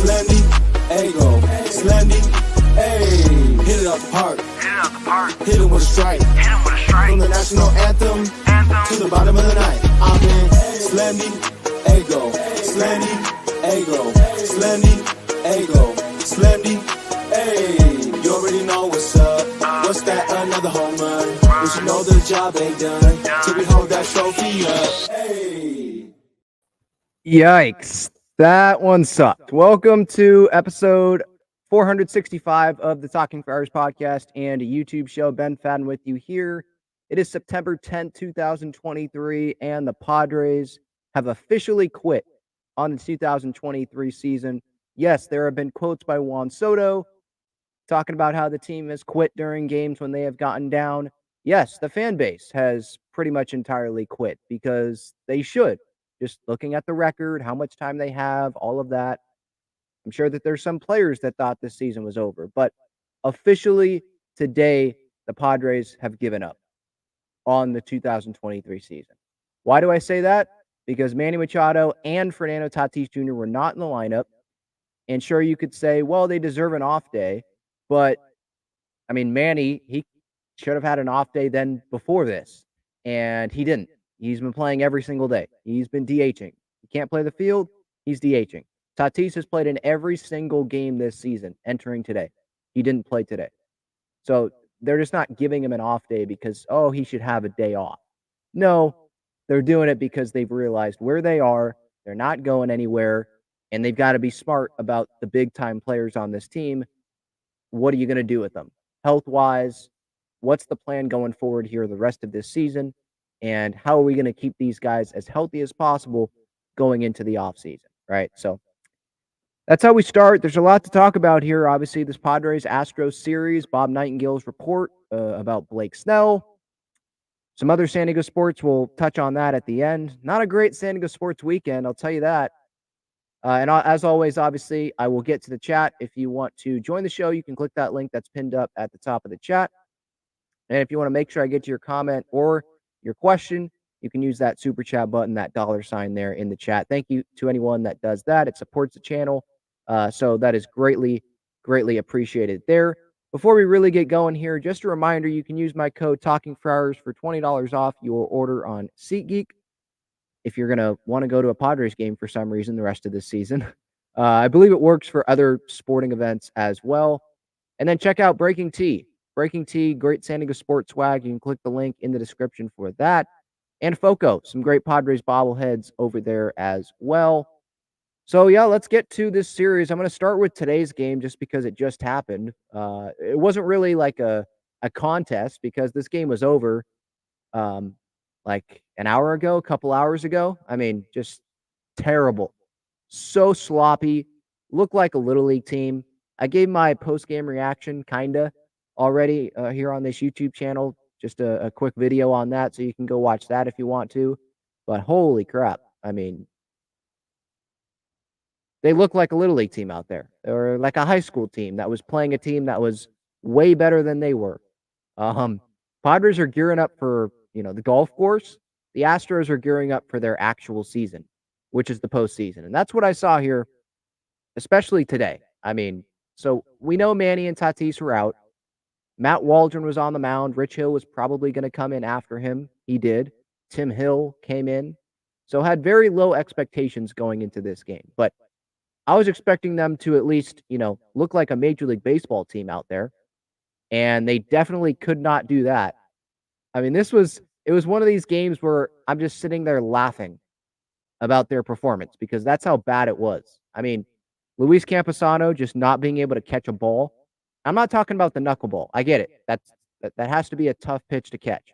Slendy, Ego, Slendy, ayy. Hit it up the park. Hit it with a strike. From the national anthem to the bottom of the night. I'm in Slendy, Ego, Slendy, Ego, Slendy, Ego, Slendy, ayy. You already know what's up. What's that? Another home run. But you know the job ain't done till we hold that trophy up. Hey. Yikes. That one sucked. Welcome to episode 465 of the Talking Friars podcast and a YouTube show. Ben Fadden with you here. It is September 10th, 2023, and the Padres have officially quit on the 2023 season. Yes, there have been quotes by Juan Soto talking about how the team has quit during games when they have gotten down. Yes, the fan base has pretty much entirely quit because they should. Just looking at the record, how much time they have, all of that. I'm sure that there's some players that thought this season was over, but officially today, the Padres have given up on the 2023 season. Why do I say that? Because Manny Machado and Fernando Tatis Jr. were not in the lineup. And sure, you could say, well, they deserve an off day. But, I mean, Manny, he should have had an off day then before this. And he didn't. He's been playing every single day. He's been DHing. He can't play the field. He's DHing. Tatis has played in every single game this season, entering today. He didn't play today. So they're just not giving him an off day because, oh, he should have a day off. No, they're doing it because they've realized where they are. They're not going anywhere. And they've got to be smart about the big-time players on this team. What are you going to do with them? Health-wise, what's the plan going forward here the rest of this season? And how are we going to keep these guys as healthy as possible going into the offseason, right? So that's how we start. There's a lot to talk about here. Obviously, this Padres Astros series, Bob Nightingale's report about Blake Snell. Some other San Diego sports, we'll touch on that at the end. Not a great San Diego sports weekend, I'll tell you that. And as always, obviously, I will get to the chat. If you want to join the show, you can click that link that's pinned up at the top of the chat. And if you want to make sure I get to your comment or your question, you can use that super chat button, that $sign there in the chat. Thank you to anyone that does that. It supports the channel. So that is greatly, greatly appreciated there. Before we really get going here, just a reminder, you can use my code TalkingFriars for $20 off your order on SeatGeek. If you're going to want to go to a Padres game for some reason the rest of this season. I believe it works for other sporting events as well. And then check out Breaking Tea. Breaking Tea, great San Diego sports swag. You can click the link in the description for that. And Foco, some great Padres bobbleheads over there as well. So, yeah, let's get to this series. I'm going to start with today's game just because it just happened. It wasn't really like a contest because this game was over like an hour ago, a couple hours ago. I mean, just terrible. So sloppy. Looked like a Little League team. I gave my post-game reaction kind of already here on this YouTube channel. Just a quick video on that, so you can go watch that if you want to. But holy crap. I mean, they look like a Little League team out there. Or like a high school team that was playing a team that was way better than they were. Padres are gearing up for, the golf course. The Astros are gearing up for their actual season, which is the postseason. And that's what I saw here, especially today. I mean, so we know Manny and Tatis were out. Matt Waldron was on the mound. Rich Hill was probably going to come in after him. He did. Tim Hill came in. So had very low expectations going into this game. But I was expecting them to at least, look like a Major League Baseball team out there. And they definitely could not do that. I mean, it was one of these games where I'm just sitting there laughing about their performance because that's how bad it was. I mean, Luis Camposano just not being able to catch a ball. I'm not talking about the knuckleball. I get it. That has to be a tough pitch to catch.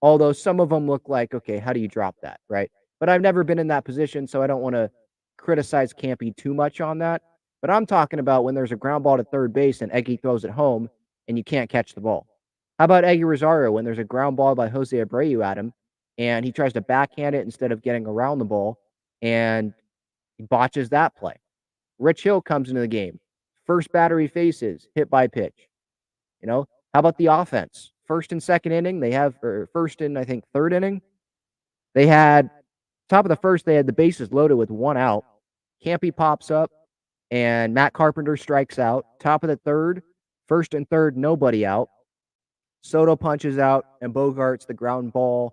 Although some of them look like, okay, how do you drop that, right? But I've never been in that position, so I don't want to criticize Campy too much on that. But I'm talking about when there's a ground ball to third base and Eggy throws it home and you can't catch the ball. How about Eggy Rosario when there's a ground ball by Jose Abreu at him and he tries to backhand it instead of getting around the ball and he botches that play? Rich Hill comes into the game. First batter he faces, hit by pitch. How about the offense? First and second inning, first and I think third inning, they had top of the first, they had the bases loaded with one out. Campy pops up and Matt Carpenter strikes out. Top of the third, first and third, nobody out. Soto punches out, and Bogart's the ground ball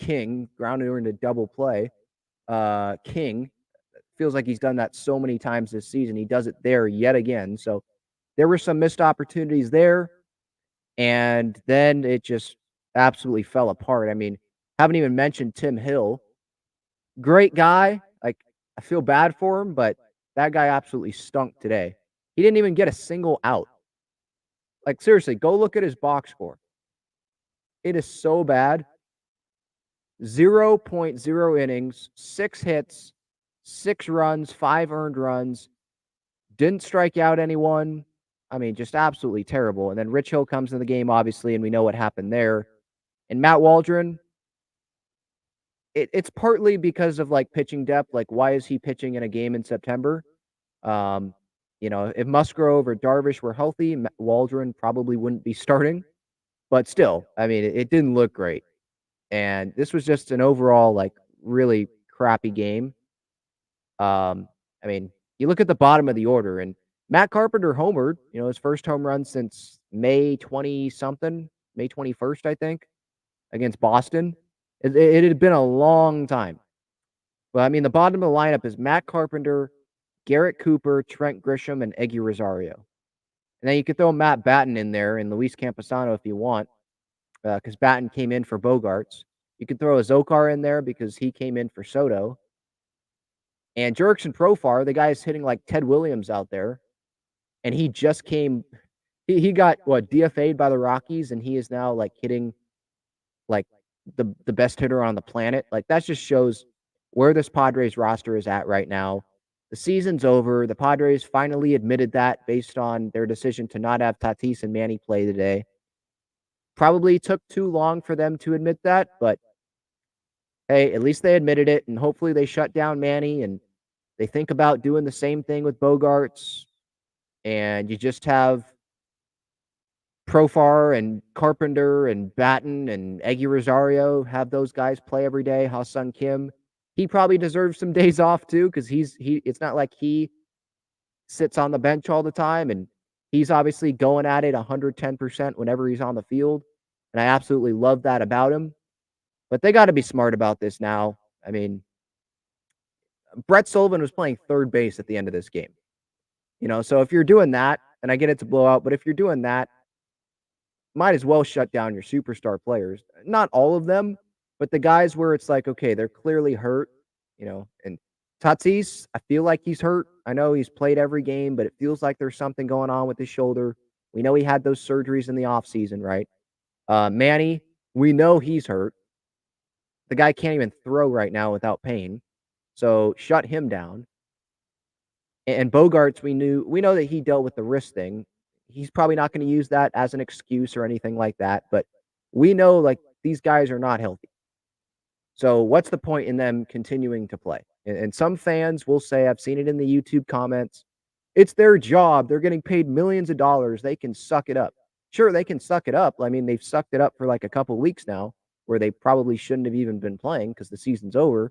king, grounder into double play. King feels like he's done that so many times this season. He does it there yet again. So there were some missed opportunities there, and then it just absolutely fell apart. I mean, haven't even mentioned Tim Hill. Great guy. Like, I feel bad for him, but that guy absolutely stunk today. He didn't even get a single out. Like, seriously, go look at his box score. It is so bad. 0.0 innings, 6 hits, 6 runs, 5 earned runs. Didn't strike out anyone. I mean, just absolutely terrible. And then Rich Hill comes in the game, obviously, and we know what happened there. And Matt Waldron, it's partly because of like pitching depth. Like, why is he pitching in a game in September? If Musgrove or Darvish were healthy, Waldron probably wouldn't be starting. But still, I mean, it didn't look great. And this was just an overall, like, really crappy game. I mean, you look at the bottom of the order, and Matt Carpenter homered, his first home run since May 20-something, May 21st, I think, against Boston. It had been a long time. But, I mean, the bottom of the lineup is Matt Carpenter, Garrett Cooper, Trent Grisham, and Eggy Rosario. And then you could throw Matt Batten in there and Luis Camposano if you want, because Batten came in for Bogarts. You could throw a Zokar in there because he came in for Soto. And Jurickson Profar, the guy is hitting like Ted Williams out there. And he just came – he got, DFA'd by the Rockies, and he is now, like, hitting, like, the best hitter on the planet. Like, that just shows where this Padres roster is at right now. The season's over. The Padres finally admitted that based on their decision to not have Tatis and Manny play today. Probably took too long for them to admit that, but hey, at least they admitted it, and hopefully they shut down Manny, and they think about doing the same thing with Bogarts, and you just have Profar and Carpenter and Batten and Eggy Rosario, have those guys play every day. Ha-Sung Kim, he probably deserves some days off too, because it's not like he sits on the bench all the time, and he's obviously going at it 110% whenever he's on the field, and I absolutely love that about him. But they got to be smart about this now. I mean, Brett Sullivan was playing third base at the end of this game. So if you're doing that, and I get it's a blowout, but if you're doing that, might as well shut down your superstar players. Not all of them, but the guys where it's like, okay, they're clearly hurt, and Tatis, I feel like he's hurt. I know he's played every game, but it feels like there's something going on with his shoulder. We know he had those surgeries in the offseason, right? Manny, we know he's hurt. The guy can't even throw right now without pain. So shut him down. And Bogarts, we know that he dealt with the wrist thing. He's probably not going to use that as an excuse or anything like that. But we know, like, these guys are not healthy. So what's the point in them continuing to play? And some fans will say, I've seen it in the YouTube comments, it's their job. They're getting paid millions of dollars. They can suck it up. Sure, they can suck it up. I mean, they've sucked it up for like a couple weeks now, where they probably shouldn't have even been playing because the season's over.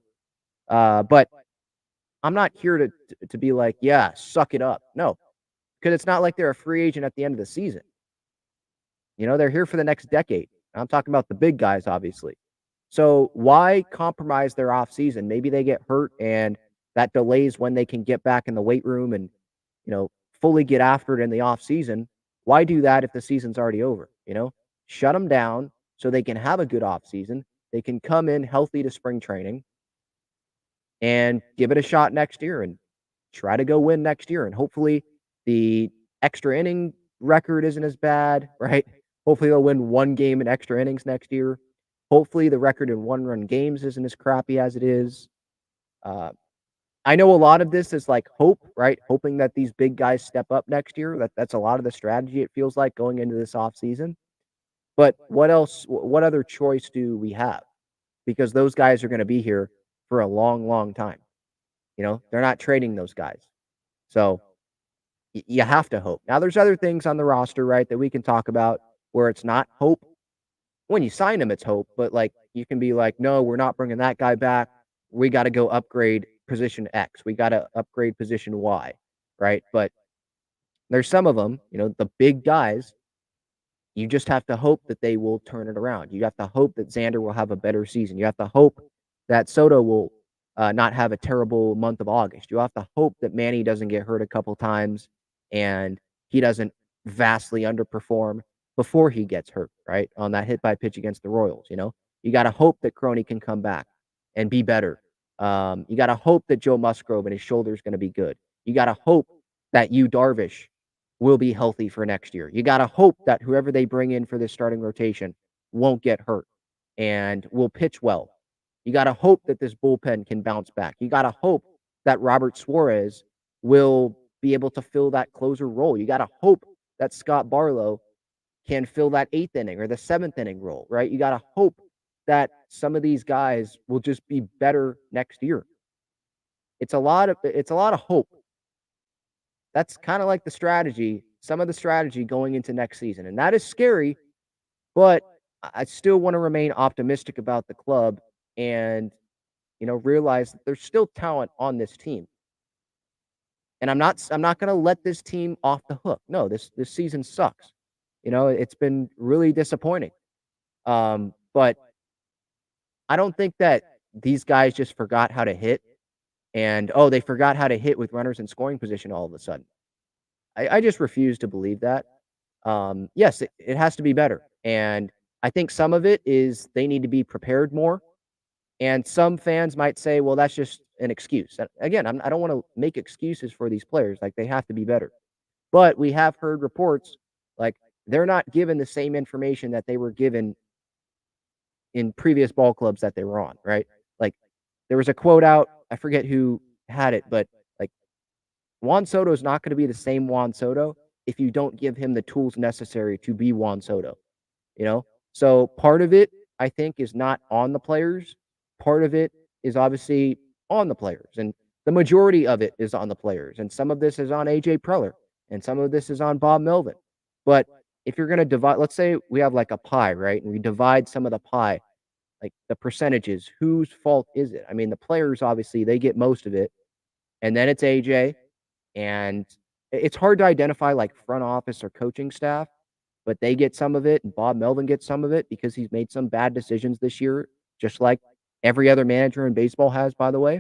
But I'm not here to be like, yeah, suck it up. No, because it's not like they're a free agent at the end of the season. They're here for the next decade. I'm talking about the big guys, obviously. So why compromise their offseason? Maybe they get hurt, and that delays when they can get back in the weight room and, fully get after it in the offseason. Why do that if the season's already over? Shut them down so they can have a good offseason. They can come in healthy to spring training and give it a shot next year and try to go win next year. And hopefully the extra inning record isn't as bad, right? Hopefully they'll win one game in extra innings next year. Hopefully the record in one-run games isn't as crappy as it is. I know a lot of this is like hope, right? Hoping that these big guys step up next year. That's a lot of the strategy, it feels like, going into this offseason. But what else? What other choice do we have? Because those guys are going to be here for a long, long time. They're not trading those guys. So you have to hope. Now, there's other things on the roster, right, that we can talk about where it's not hope. When you sign them, it's hope. But, like, you can be like, no, we're not bringing that guy back. We got to go upgrade position X. We got to upgrade position Y. right? But there's some of them, the big guys, you just have to hope that they will turn it around. You have to hope that Xander will have a better season. You have to hope that Soto will not have a terrible month of August. You have to hope that Manny doesn't get hurt a couple times and he doesn't vastly underperform before he gets hurt, right? On that hit by pitch against the Royals, You got to hope that Crony can come back and be better. You got to hope that Joe Musgrove and his shoulder is going to be good. You got to hope that Darvish will be healthy for next year. You got to hope that whoever they bring in for this starting rotation won't get hurt and will pitch well. You got to hope that this bullpen can bounce back. You got to hope that Robert Suarez will be able to fill that closer role. You got to hope that Scott Barlow can fill that 8th inning or the 7th inning role, right? You got to hope that some of these guys will just be better next year. It's a lot of hope. That's kind of like the strategy, some of the strategy going into next season. And that is scary, but I still want to remain optimistic about the club and, realize that there's still talent on this team. And I'm not going to let this team off the hook. No, this season sucks. It's been really disappointing. But I don't think that these guys just forgot how to hit and, they forgot how to hit with runners in scoring position all of a sudden. I just refuse to believe that. Yes, it has to be better. And I think some of it is they need to be prepared more. And some fans might say, well, that's just an excuse. Again, I don't want to make excuses for these players. Like, they have to be better. But we have heard reports like they're not given the same information that they were given in previous ball clubs that they were on, right? Like, there was a quote out, I forget who had it, but like, Juan Soto is not going to be the same Juan Soto if you don't give him the tools necessary to be Juan Soto, So part of it, I think, is not on the players. Part of it is obviously on the players. And the majority of it is on the players. And some of this is on AJ Preller. And some of this is on Bob Melvin. But if you're going to divide, let's say we have like a pie, right? And we divide some of the pie, like the percentages, whose fault is it? I mean, the players, obviously, they get most of it. And then it's AJ. And it's hard to identify like front office or coaching staff, but they get some of it, and Bob Melvin gets some of it because he's made some bad decisions this year, just like every other manager in baseball has, by the way.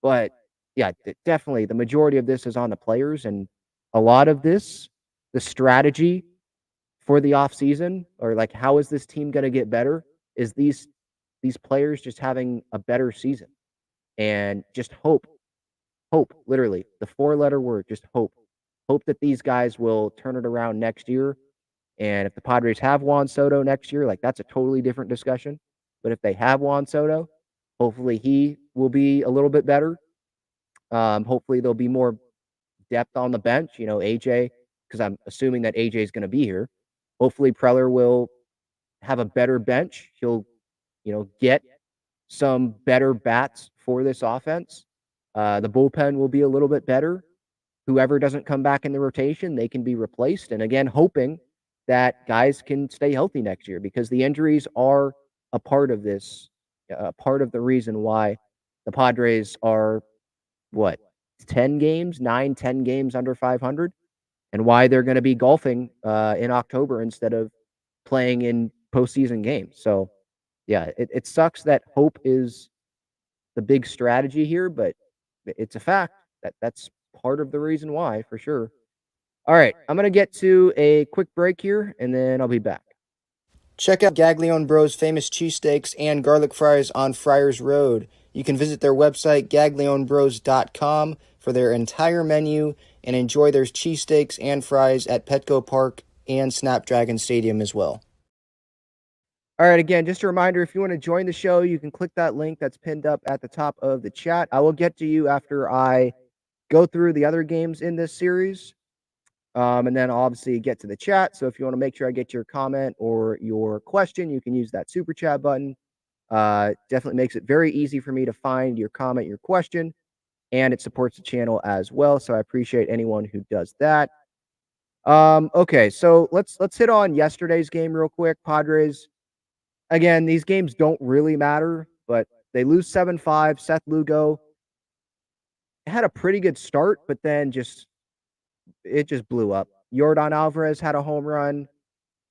But yeah, definitely the majority of this is on the players, and a lot of this, the strategy for the offseason, or like how is this team going to get better, is these players just having a better season and just hope, literally the 4-letter word, just hope that these guys will turn it around next year. And if the Padres have Juan Soto next year, like, that's a totally different discussion. But if they have Juan Soto, hopefully he will be a little bit better. Hopefully there'll be more depth on the bench, AJ, because I'm assuming that AJ is going to be here. Hopefully Preller will have a better bench. He'll, get some better bats for this offense. The bullpen will be a little bit better. Whoever doesn't come back in the rotation, they can be replaced. And again, hoping that guys can stay healthy next year, because the injuries are a part of this, part of the reason why the Padres are, 10 games under 500, and why they're going to be golfing in October instead of playing in postseason games. So, yeah, it sucks that hope is the big strategy here, but it's a fact that's part of the reason why, for sure. All right, I'm going to get to a quick break here, and then I'll be back. Check out Gaglione Bros' famous cheesesteaks and garlic fries on Friars Road. You can visit their website, gaglionebros.com, for their entire menu and enjoy their cheesesteaks and fries at Petco Park and Snapdragon Stadium as well. All right, again, just a reminder, if you want to join the show, you can click that link that's pinned up at the top of the chat. I will get to you after I go through the other games in this series. And then I'll obviously get to the chat. So if you want to make sure I get your comment or your question, you can use that super chat button. Definitely makes it very easy for me to find your comment, your question, and it supports the channel as well. So I appreciate anyone who does that. Okay, so let's hit on yesterday's game real quick. Padres. Again, these games don't really matter, but they lose 7-5. Seth Lugo had a pretty good start, but then it just blew up. Yordan Alvarez had a home run,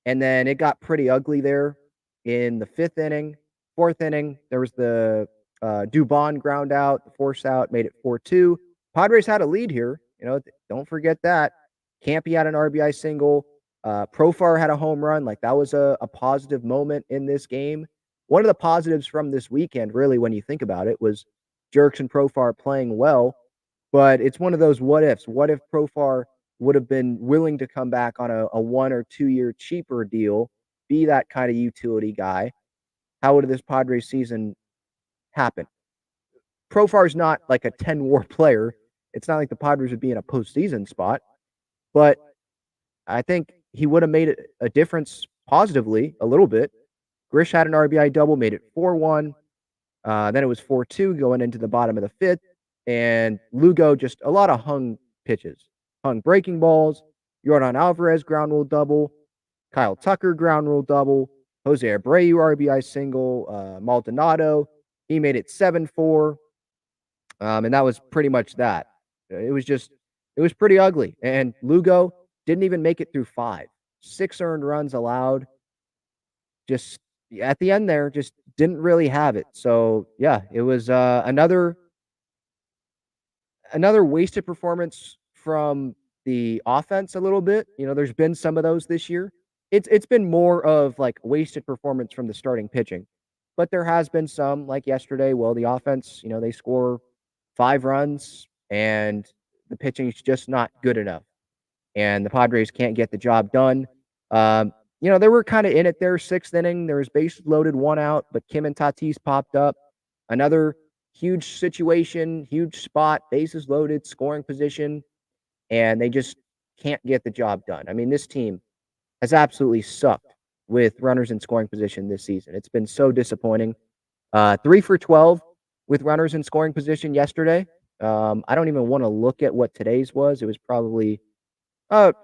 and then it got pretty ugly there in the 5th inning. 4th inning, there was the Dubon ground out, the force out, made it 4-2. Padres had a lead here. Don't forget that. Campy had an RBI single. Profar had a home run. Like, that was a positive moment in this game. One of the positives from this weekend, really, when you think about it, was Jerks and Profar playing well. But it's one of those what ifs. What if Profar would have been willing to come back on a 1 or 2 year cheaper deal, be that kind of utility guy? How would this Padres season happen? Profar's not like a 10 WAR player. It's not like the Padres would be in a postseason spot, but I think he would have made a difference positively a little bit. Grish had an RBI double, made it 4-1. Then it was 4-2 going into the bottom of the 5th. And Lugo, just a lot of hung pitches, hung breaking balls. Yordan Alvarez ground rule double. Kyle Tucker ground rule double. Jose Abreu RBI single. Maldonado, he made it 7-4. And that was pretty much that. It was pretty ugly. And Lugo didn't even make it through 5. 6 earned runs allowed. Just at the end there, just didn't really have it. So yeah, it was another wasted performance from the offense a little bit. There's been some of those this year. It's been more of like wasted performance from the starting pitching. But there has been some, like yesterday. Well, the offense, they score 5 runs and the pitching is just not good enough. And the Padres can't get the job done. They were kind of in it there, 6th inning. There was bases loaded, 1 out, but Kim and Tatis popped up. Another huge situation, huge spot, bases loaded, scoring position, and they just can't get the job done. I mean, this team has absolutely sucked with runners in scoring position this season. It's been so disappointing. 3 for 12 with runners in scoring position yesterday. I don't even want to look at what today's was. It was probably, 0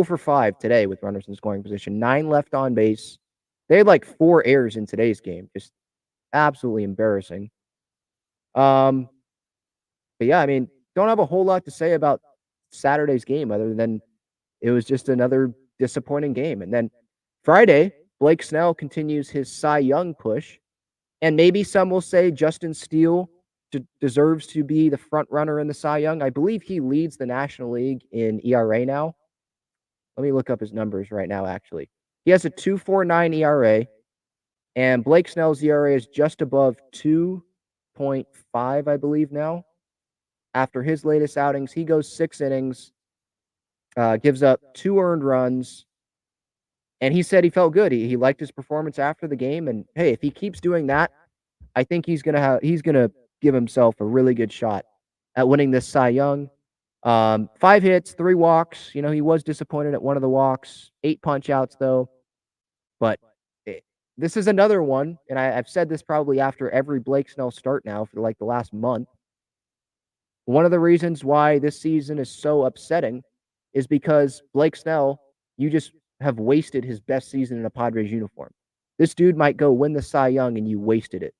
for 5 today with runners in scoring position. 9 left on base. They had like 4 errors in today's game. Just absolutely embarrassing. But yeah, I mean, don't have a whole lot to say about Saturday's game other than it was just another disappointing game. And then Friday, Blake Snell continues his Cy Young push. And maybe some will say Justin Steele deserves to be the front runner in the Cy Young. I believe he leads the National League in ERA now. Let me look up his numbers right now, actually. He has a 2.49 ERA, and Blake Snell's ERA is just above 2.5, I believe, now. After his latest outings, he goes 6 innings, gives up 2 earned runs, and he said he felt good. He liked his performance after the game, and hey, if he keeps doing that, I think he's gonna give himself a really good shot at winning this Cy Young. 5 hits, 3 walks. He was disappointed at one of the walks. 8 punch outs though. But this is another one, and I've said this probably after every Blake Snell start now for like the last month. One of the reasons why this season is so upsetting is because Blake Snell, you just have wasted his best season in a Padres uniform. This dude might go win the Cy Young, and you wasted it.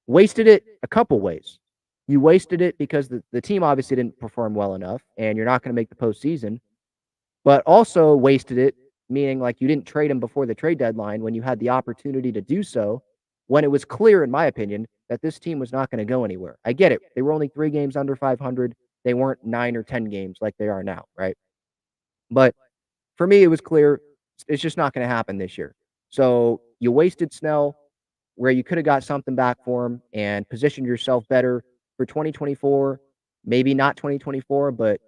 Wasted it a couple ways. You wasted it because the team obviously didn't perform well enough, and you're not going to make the postseason. But also wasted it, meaning like you didn't trade him before the trade deadline when you had the opportunity to do so, when it was clear, in my opinion, that this team was not going to go anywhere. I get it. They were only 3 games under 500. They weren't 9 or 10 games like they are now, right? But for me, it was clear it's just not going to happen this year. So you wasted Snell where you could have got something back for him and positioned yourself better for 2024, maybe not 2024, but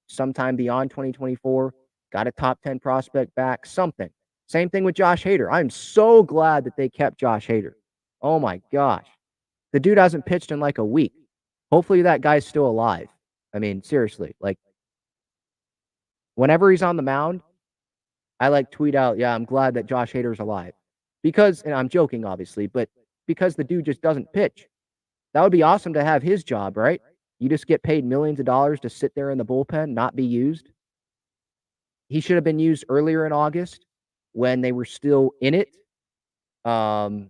sometime beyond 2024, got a top 10 prospect back, something. Same thing with Josh Hader. I'm so glad that they kept Josh Hader. Oh my gosh. The dude hasn't pitched in like a week. Hopefully that guy's still alive. I mean, seriously, like whenever he's on the mound, I like tweet out, yeah, I'm glad that Josh Hader's alive. Because, and I'm joking obviously, but because the dude just doesn't pitch. That would be awesome to have his job, right? You just get paid millions of dollars to sit there in the bullpen, not be used. He should have been used earlier in August when they were still in it. And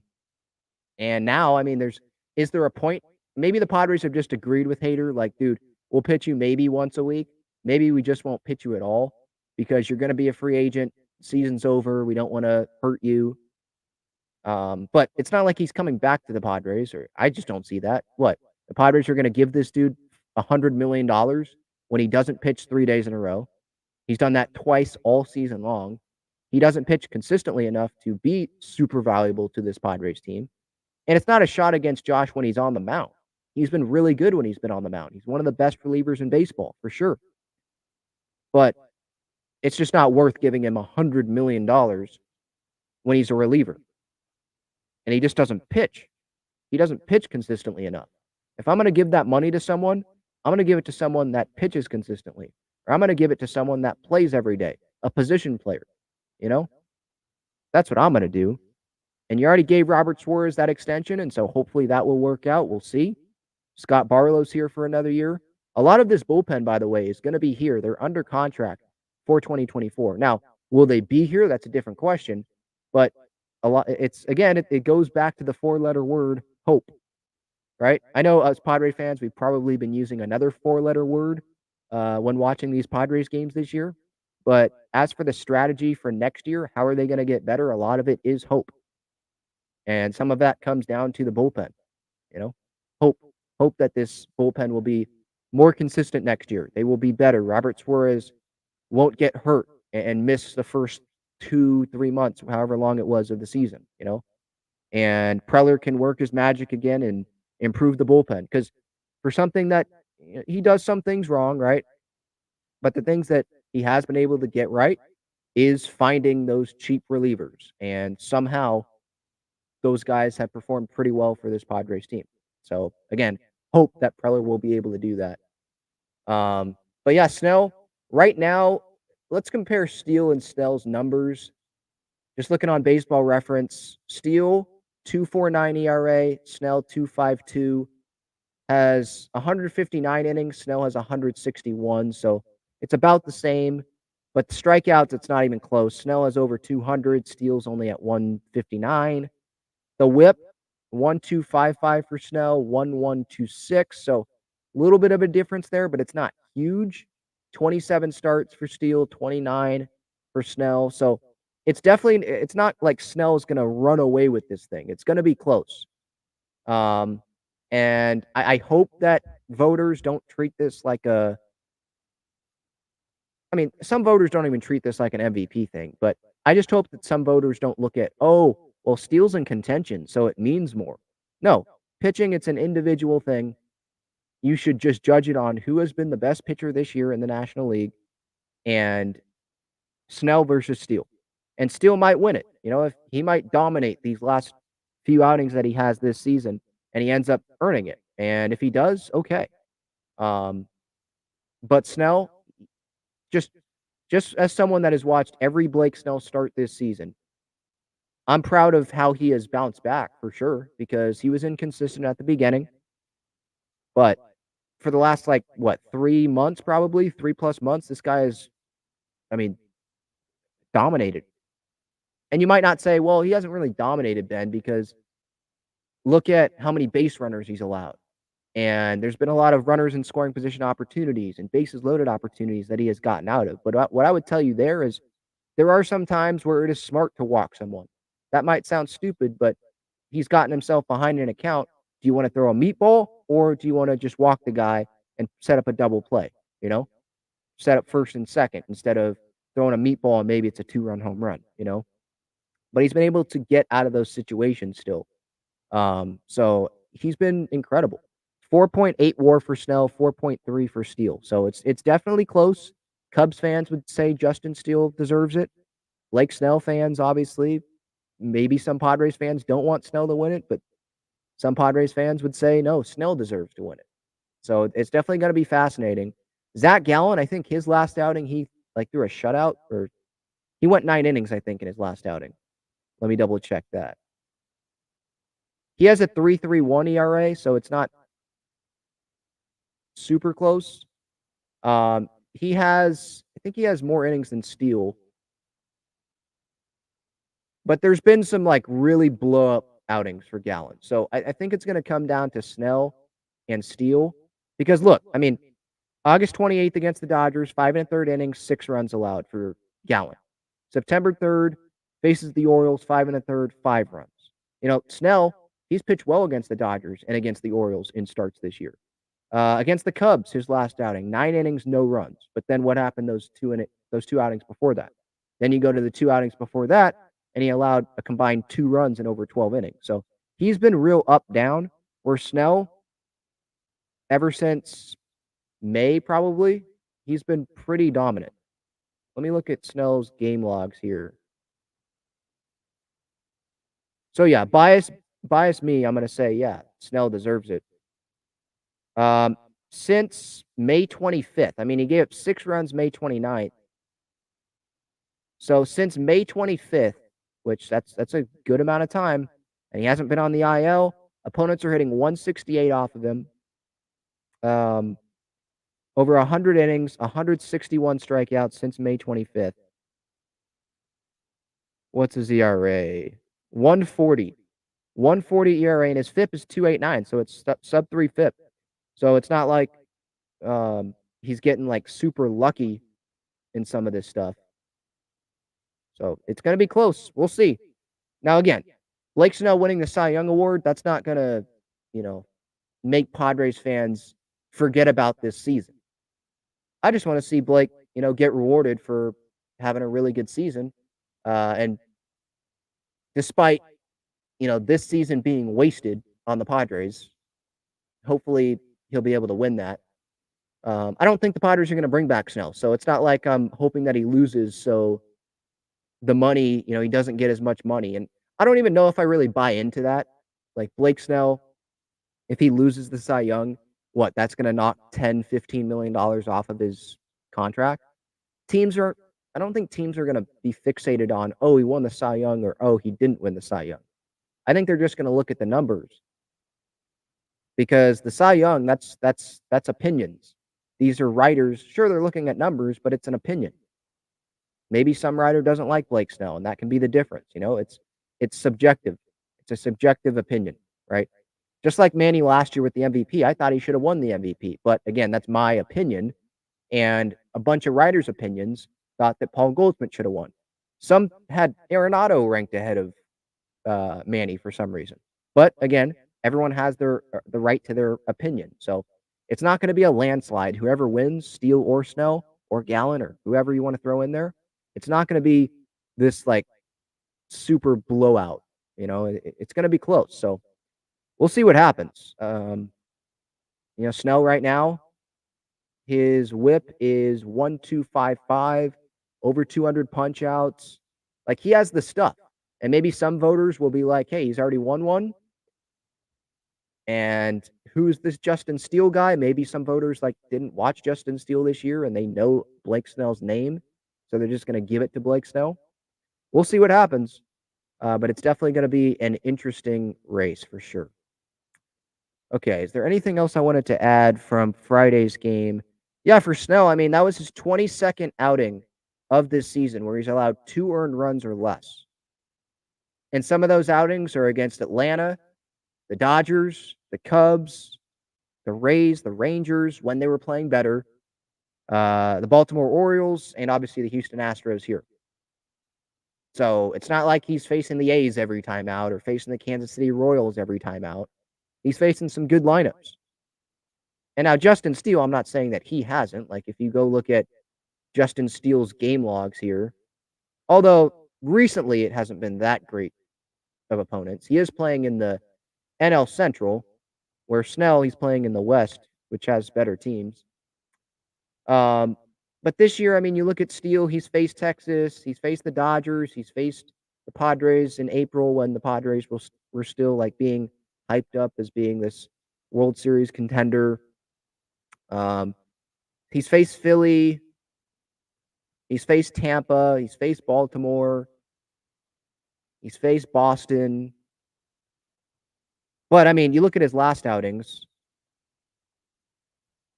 now, I mean, is there a point maybe the Padres have just agreed with Hader, like, dude, we'll pitch you maybe once a week. Maybe we just won't pitch you at all because you're going to be a free agent. Season's over. We don't want to hurt you. But it's not like he's coming back to the Padres, or I just don't see that. What? The Padres are going to give this dude $100 million when he doesn't pitch 3 days in a row. He's done that twice all season long. He doesn't pitch consistently enough to be super valuable to this Padres team. And it's not a shot against Josh when he's on the mound. He's been really good when he's been on the mound. He's one of the best relievers in baseball, for sure. But it's just not worth giving him $100 million when he's a reliever. And he just doesn't pitch. He doesn't pitch consistently enough. If I'm going to give that money to someone, I'm going to give it to someone that pitches consistently. Or I'm going to give it to someone that plays every day, a position player. You know? That's what I'm going to do. And you already gave Robert Suarez that extension, and so hopefully that will work out. We'll see. Scott Barlow's here for another year. A lot of this bullpen, by the way, is going to be here. They're under contract for 2024. Now, will they be here? That's a different question. But a lot. It's again, it goes back to the 4-letter word hope, right? I know as Padres fans, we've probably been using another 4-letter word when watching these Padres games this year. But as for the strategy for next year, how are they going to get better? A lot of it is hope. And some of that comes down to the bullpen, you know, hope that this bullpen will be more consistent next year. They will be better. Robert Suarez won't get hurt and miss the first 2-3 months, however long it was of the season, you know, and Preller can work his magic again and improve the bullpen. Because for something that he does some things wrong, right? But the things that he has been able to get right is finding those cheap relievers. And somehow those guys have performed pretty well for this Padres team. So again, hope that Preller will be able to do that. But yeah, Snell, right now, let's compare Steele and Snell's numbers. Just looking on Baseball Reference, Steele 2.49 ERA, Snell 2.52, has 159 innings. Snell has 161, so it's about the same. But the strikeouts, it's not even close. Snell has over 200. Steele's only at 159. The whip, 1.255 for Snell, 1.126. So a little bit of a difference there, but it's not huge. 27 starts for Steele, 29 for Snell. So it's definitely, it's not like Snell is going to run away with this thing. It's going to be close. And I hope that voters don't treat this like a, I mean, some voters don't even treat this like an MVP thing, but I just hope that some voters don't look at, oh, well, Steele's in contention, so it means more. No, pitching, it's an individual thing. You should just judge it on who has been the best pitcher this year in the National League and Snell versus Steele. And Steele might win it. You know, if he might dominate these last few outings that he has this season and he ends up earning it. And if he does, okay. But Snell, just as someone that has watched every Blake Snell start this season, I'm proud of how he has bounced back for sure because he was inconsistent at the beginning. But for the last, 3 months, probably 3+ months, this guy is, dominated. And you might not say, well, he hasn't really dominated, Ben, because look at how many base runners he's allowed. And there's been a lot of runners in scoring position opportunities and bases loaded opportunities that he has gotten out of. But what I would tell you there is there are some times where it is smart to walk someone. That might sound stupid, but he's gotten himself behind an account. Do you want to throw a meatball or do you want to just walk the guy and set up a double play? You know, set up first and second instead of throwing a meatball and maybe it's a 2-run home run, you know, but he's been able to get out of those situations still. So he's been incredible. 4.8 WAR for Snell, 4.3 for Steele. So it's definitely close. Cubs fans would say Justin Steele deserves it. Blake Snell fans, obviously, maybe some Padres fans don't want Snell to win it, but some Padres fans would say, no, Snell deserves to win it. So it's definitely going to be fascinating. Zach Gallen, I think his last outing, he threw a shutout, or he went 9 innings, I think, in his last outing. Let me double check that. He has a 3.31 ERA, so it's not super close. I think he has more innings than Steele. But there's been some really blow up outings for Gallen. So I think it's going to come down to Snell and Steele. Because look, I mean, August 28th against the Dodgers, 5 1/3 innings, 6 runs allowed for Gallen. September 3rd, faces the Orioles, 5 1/3, 5 runs. Snell, he's pitched well against the Dodgers and against the Orioles in starts this year. Against the Cubs, his last outing, 9 innings, no runs. But then what happened those two outings before that? Then you go to the 2 outings before that, and he allowed a combined 2 runs in over 12 innings. So he's been real up down. Where Snell, ever since May probably, he's been pretty dominant. Let me look at Snell's game logs here. So yeah, bias me. I'm gonna say yeah, Snell deserves it. Since May 25th, I mean, he gave up 6 runs May 29th. So since May 25th, which that's a good amount of time, and he hasn't been on the IL, opponents are hitting 168 off of him. Over 100 innings, 161 strikeouts since May 25th. What's his ERA? 140. 140 ERA, and his FIP is 2.89, so it's sub 3 FIP. So it's not like he's getting like super lucky in some of this stuff. So it's going to be close. We'll see. Now, again, Blake Snell winning the Cy Young Award, that's not going to, make Padres fans forget about this season. I just want to see Blake, get rewarded for having a really good season. And despite, this season being wasted on the Padres, hopefully he'll be able to win that. I don't think the Padres are going to bring back Snell, so it's not like I'm hoping that he loses so the money, he doesn't get as much money. And I don't even know if I really buy into that. Like Blake Snell, if he loses the Cy Young, that's going to knock $10, $15 million off of his contract? I don't think teams are going to be fixated on, oh, he won the Cy Young, or, oh, he didn't win the Cy Young. I think they're just going to look at the numbers. Because the Cy Young, that's opinions. These are writers. Sure, they're looking at numbers, but it's an opinion. Maybe some writer doesn't like Blake Snell, and that can be the difference. It's subjective. It's a subjective opinion, right? Just like Manny last year with the MVP, I thought he should have won the MVP. But again, that's my opinion. And a bunch of writers' opinions thought that Paul Goldschmidt should have won. Some had Arenado ranked ahead of Manny for some reason. But again, everyone has the right to their opinion. So it's not going to be a landslide. Whoever wins, Steele or Snell or Gallen or whoever you want to throw in there, it's not going to be this like super blowout. It's going to be close. So we'll see what happens. Snell right now, his whip is 1.255, over 200 punch outs. Like, he has the stuff. And maybe some voters will be like, hey, he's already won one. And who's this Justin Steele guy? Maybe some voters didn't watch Justin Steele this year and they know Blake Snell's name. So they're just going to give it to Blake Snell. We'll see what happens. But it's definitely going to be an interesting race for sure. Okay, is there anything else I wanted to add from Friday's game? Yeah, for Snell, I mean, that was his 22nd outing of this season where he's allowed 2 earned runs or less. And some of those outings are against Atlanta, the Dodgers, the Cubs, the Rays, the Rangers when they were playing better, the Baltimore Orioles, and obviously the Houston Astros here. So it's not like he's facing the A's every time out or facing the Kansas City Royals every time out. He's facing some good lineups. And now Justin Steele, I'm not saying that he hasn't. Like, if you go look at Justin Steele's game logs here, although recently it hasn't been that great of opponents. He is playing in the NL Central, where Snell, he's playing in the West, which has better teams. But this year, I mean, you look at Steele, he's faced Texas, he's faced the Dodgers, he's faced the Padres in April when the Padres were still being hyped up as being this World Series contender. He's faced Philly, he's faced Tampa, he's faced Baltimore, he's faced Boston. But, I mean, you look at his last outings.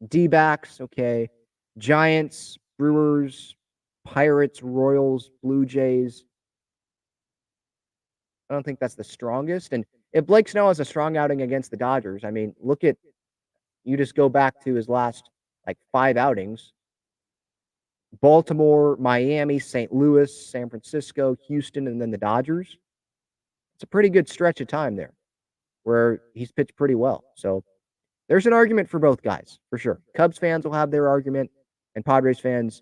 D-backs, okay. Giants, Brewers, Pirates, Royals, Blue Jays. I don't think that's the strongest. And if Blake Snell has a strong outing against the Dodgers, I mean, look at You just go back to his last like 5 outings. Baltimore, Miami, St. Louis, San Francisco, Houston, and then the Dodgers. It's a pretty good stretch of time there where he's pitched pretty well. So there's an argument for both guys, for sure. Cubs fans will have their argument, and Padres fans,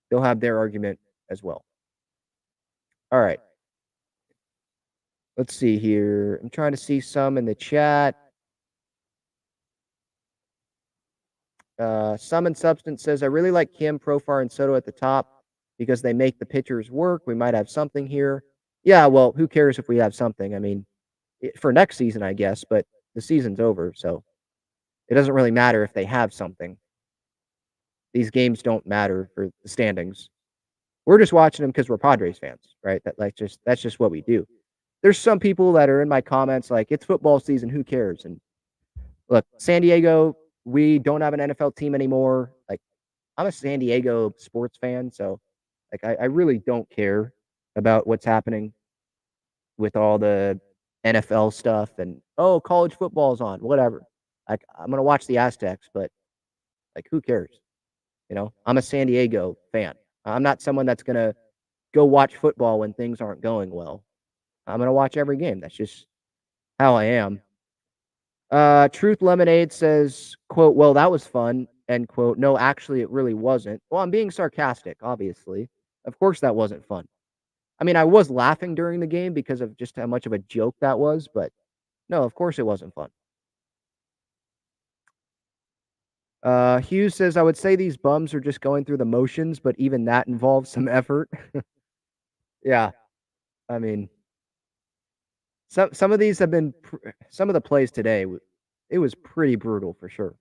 they'll have their argument as well. All right. Let's see here. I'm trying to see some in the chat. Sum and Substance says, I really like Kim, Profar, and Soto at the top because they make the pitchers work. We might have something here. Yeah, well, who cares if we have something? I mean, for next season, I guess, but the season's over, so it doesn't really matter if they have something. These games don't matter for the standings. We're just watching them because we're Padres fans, right? That's just what we do. There's some people that are in my comments like, it's football season, who cares? And look, San Diego, we don't have an NFL team anymore. Like, I'm a San Diego sports fan, so like I really don't care about what's happening with all the NFL stuff and college football's on, whatever. Like, I'm gonna watch the Aztecs, but like, who cares? You know, I'm a San Diego fan. I'm not someone that's gonna go watch football when things aren't going well. I'm gonna watch every game. That's just how I am. Truth Lemonade says, quote, well, that was fun, end quote. No, actually, it really wasn't. Well, I'm being sarcastic, obviously. Of course that wasn't fun. I mean, I was laughing during the game because of just how much of a joke that was, but no, of course it wasn't fun. Hughes says, I would say these bums are just going through the motions, but even that involves some effort. Yeah. I mean, some of these have been some of the plays today. It was pretty brutal for sure.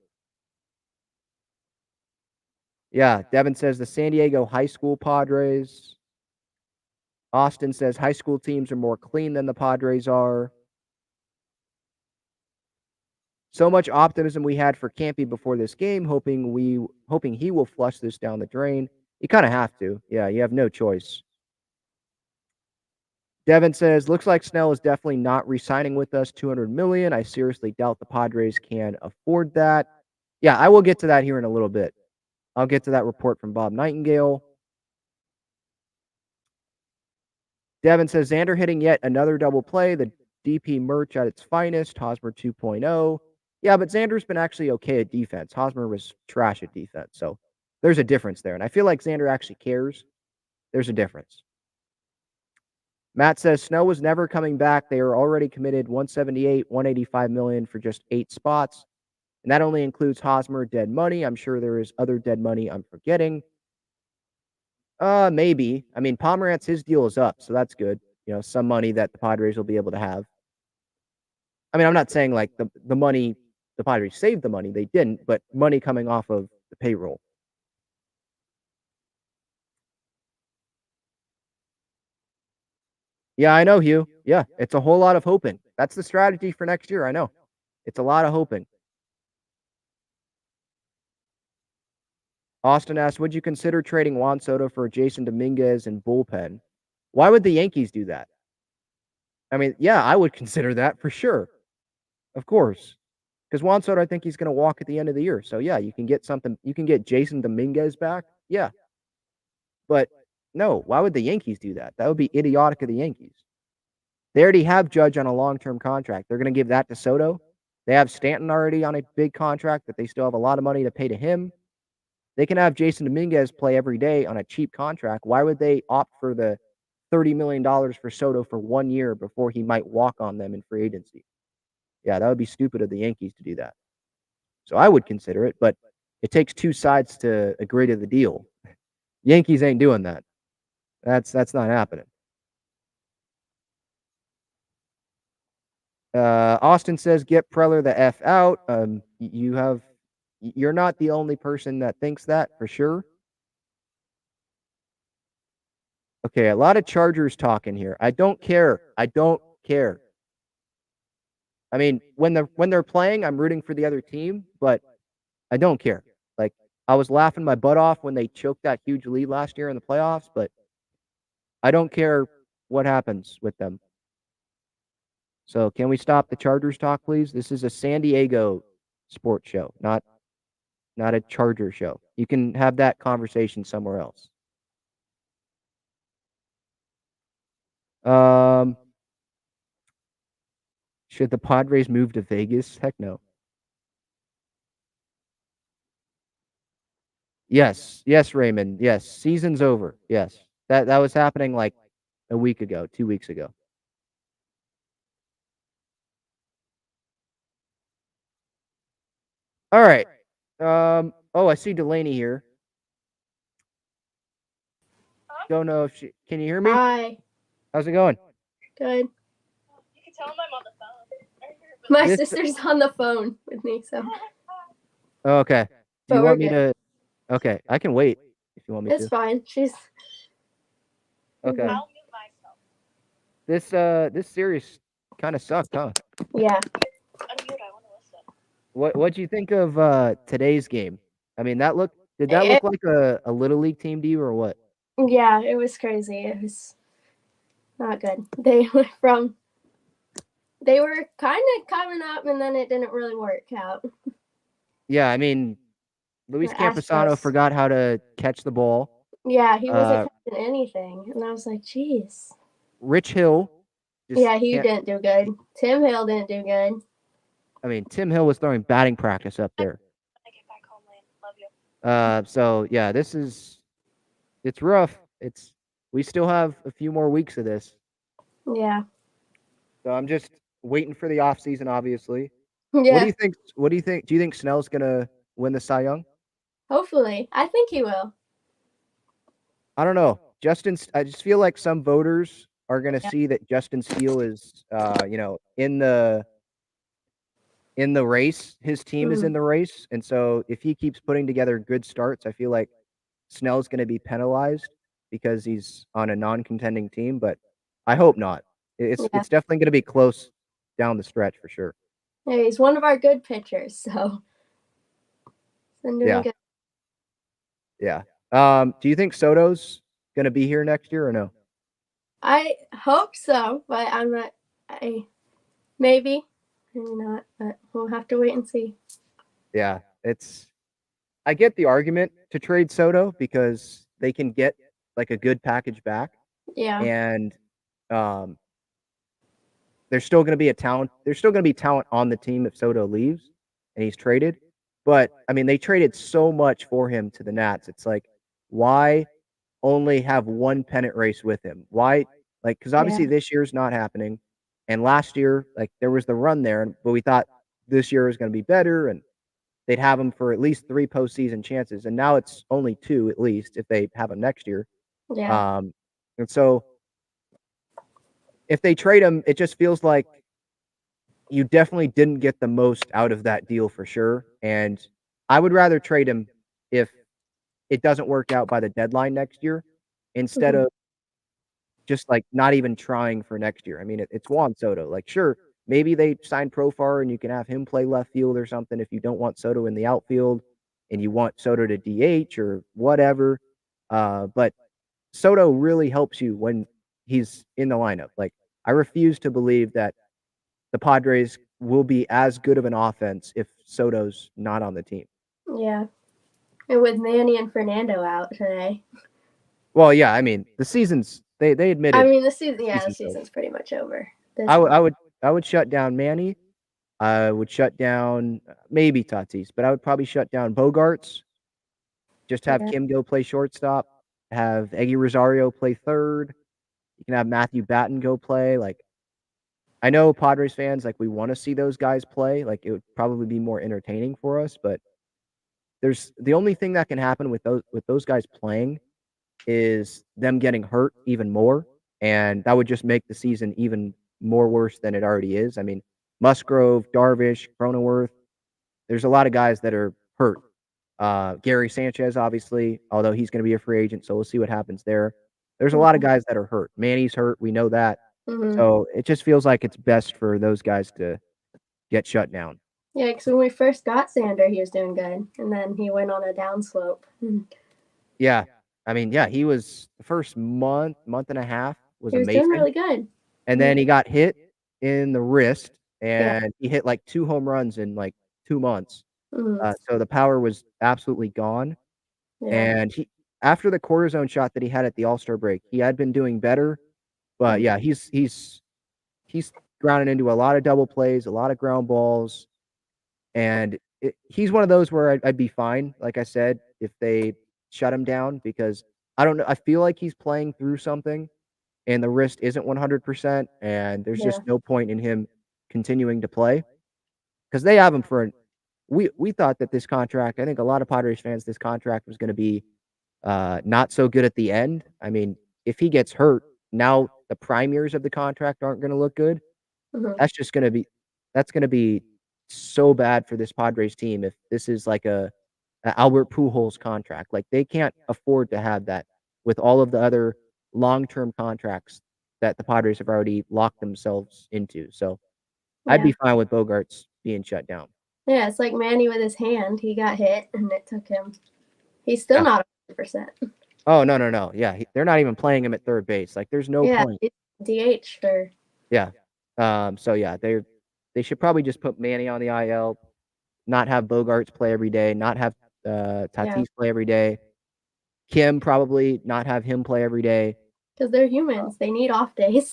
Yeah, Devin says the San Diego high school Padres. Austin says high school teams are more clean than the Padres are. So much optimism we had for Campy before this game, hoping he will flush this down the drain. You kind of have to. Yeah, you have no choice. Devin says, looks like Snell is definitely not re-signing with us, $200 million. I seriously doubt the Padres can afford that. Yeah, I will get to that here in a little bit. I'll get to that report from Bob Nightingale. Devin says, Xander hitting yet another double play. The DP merch at its finest. Hosmer 2.0. Yeah, but Xander's been actually okay at defense. Hosmer was trash at defense. So there's a difference there. And I feel like Xander actually cares. There's a difference. Matt says Snow was never coming back. They are already committed 178, 185 million for just 8 spots. And that only includes Hosmer dead money. I'm sure there is other dead money I'm forgetting. Maybe. I mean, Pomerantz, his deal is up, so that's good. You know, some money that the Padres will be able to have. I mean, I'm not saying like the money the Padres saved the money. They didn't, but money coming off of the payroll. Yeah, I know, Hugh. Yeah, it's a whole lot of hoping. That's the strategy for next year. I know. It's a lot of hoping. Austin asks, would you consider trading Juan Soto for Jason Dominguez and bullpen? Why would the Yankees do that? I mean, yeah, I would consider that for sure. Of course. Because Juan Soto, I think he's going to walk at the end of the year. So, yeah, you can get something. You can get Jason Dominguez back. Yeah. But no, why would the Yankees do that? That would be idiotic of the Yankees. They already have Judge on a long-term contract. They're going to give that to Soto. They have Stanton already on a big contract that they still have a lot of money to pay to him. They can have Jason Dominguez play every day on a cheap contract. Why would they opt for the $30 million for Soto for 1 year before he might walk on them in free agency? Yeah, that would be stupid of the Yankees to do that. So I would consider it, but it takes two sides to agree to the deal. Yankees ain't doing that. That's not happening. Austin says, get Preller the F out. You're not the only person that thinks that for sure. Okay, a lot of Chargers talking here. I don't care. I don't care. I mean, when they're playing, I'm rooting for the other team, but I don't care. Like, I was laughing my butt off when they choked that huge lead last year in the playoffs, but I don't care what happens with them. So, can we stop the Chargers talk, please? This is a San Diego sports show, not not a Charger show. You can have that conversation somewhere else. Should the Padres move to Vegas? Heck no. Yes, Raymond. Yes, season's over. Yes, that was happening like a week ago, 2 weeks ago. All right. Oh, I see Delaney here. Don't know if she can you hear me? Hi. How's it going? Good. You can tell him I'm on the phone. My This- sister's on the phone with me, so Oh, okay. Do But you we're want me good. to? Okay, I can wait if you want me it's to. fine. She's Okay. I'll mute myself. This series kind of sucked, huh? yeah. Unmute, I want to listen. What'd you think of today's game? I mean, did that It- look like a little league team to you or what? Yeah, it was crazy. It was not good. They were kind of coming up, and then it didn't really work out. Yeah, I mean, Luis The Camposano Astros. forgot how to catch the ball. Yeah, he wasn't catching anything, and I was like, "Jeez." Rich Hill. Yeah, he can't- didn't do good. Tim Hill didn't do good. I mean, Tim Hill was throwing batting practice up there. When I get back home, Lane. Love you. So yeah, it's rough. We still have a few more weeks of this. Yeah. So I'm just waiting for the off season, obviously. Yeah. What do you think? Do you think Snell's gonna win the Cy Young? Hopefully, I think he will. I don't know. I just feel like some voters are gonna see that Justin Steele is, in the race. His team is in the race, and so if he keeps putting together good starts, I feel like Snell's gonna be penalized because he's on a non-contending team. But I hope not. It's definitely gonna be close down the stretch for sure. Yeah, he's one of our good pitchers, so he's been doing good. Yeah. Do you think Soto's gonna be here next year or no? I hope so, but I'm not. Maybe not, but we'll have to wait and see. Yeah, I get the argument to trade Soto because they can get like a good package back, Yeah. and there's still going to be talent on the team if Soto leaves and he's traded. But I mean, they traded so much for him to the Nats. It's like, why only have one pennant race with him? Why, like, because obviously this year's not happening, and last year, like, there was the run there, but we thought this year was going to be better, and they'd have him for at least 3 postseason chances, and now it's only 2 at least if they have him next year. Yeah. And so if they trade him, it just feels like you definitely didn't get the most out of that deal for sure. And I would rather trade him if it doesn't work out by the deadline next year instead of just like not even trying for next year. I mean, it's Juan Soto. Like, sure, maybe they sign Profar and you can have him play left field or something if you don't want Soto in the outfield and you want Soto to DH or whatever. But Soto really helps you when he's in the lineup. Like, I refuse to believe that the Padres will be as good of an offense if Soto's not on the team. Yeah. And with Manny and Fernando out today. Well, yeah, I mean, the season's they admitted. I mean, the season's pretty much over. I would shut down Manny. I would shut down maybe Tatis, but I would probably shut down Bogarts. Just have Kim go play shortstop. Have Eggy Rosario play third. You can have Matthew Batten go play. Like, I know Padres fans, like, we want to see those guys play. Like, it would probably be more entertaining for us, but there's the only thing that can happen with those guys playing is them getting hurt even more, and that would just make the season even more worse than it already is. I mean, Musgrove, Darvish, Cronenworth, there's a lot of guys that are hurt. Gary Sanchez, obviously, although he's going to be a free agent, so we'll see what happens there. There's a lot of guys that are hurt. Manny's hurt. We know that. So it just feels like it's best for those guys to get shut down. Yeah, because when we first got Sander, he was doing good, and then he went on a downslope. Yeah. I mean, yeah, he was the first month and a half was He was amazing. doing really good. And then he got hit in the wrist, and he hit like 2 home runs in like 2 months. So the power was absolutely gone. Yeah. And after the cortisone shot that he had at the All-Star break, he had been doing better. But yeah, he's grounded into a lot of double plays, a lot of ground balls, and he's one of those where I'd be fine, like I said, if they shut him down, because I don't know. I feel like he's playing through something, and the wrist isn't 100%, and there's just no point in him continuing to play because they have him for we thought that this contract, I think a lot of Padres fans, this contract was going to be not so good at the end. I mean, if he gets hurt, now the prime years of the contract aren't going to look good. That's just going to be so bad for this Padres team if this is like a Albert Pujols contract. Like they can't afford to have that with all of the other long-term contracts that the Padres have already locked themselves into. So I'd be fine with Bogarts being shut down. Yeah, it's like Manny with his hand. He got hit, and it took him. He's still not 100%. Oh, no. Yeah, they're not even playing him at third base. Like, there's no point. It's DH for. Yeah. So yeah, they should probably just put Manny on the IL, not have Bogarts play every day, not have Tatis play every day. Kim probably not have him play every day. Because they're humans. They need off days.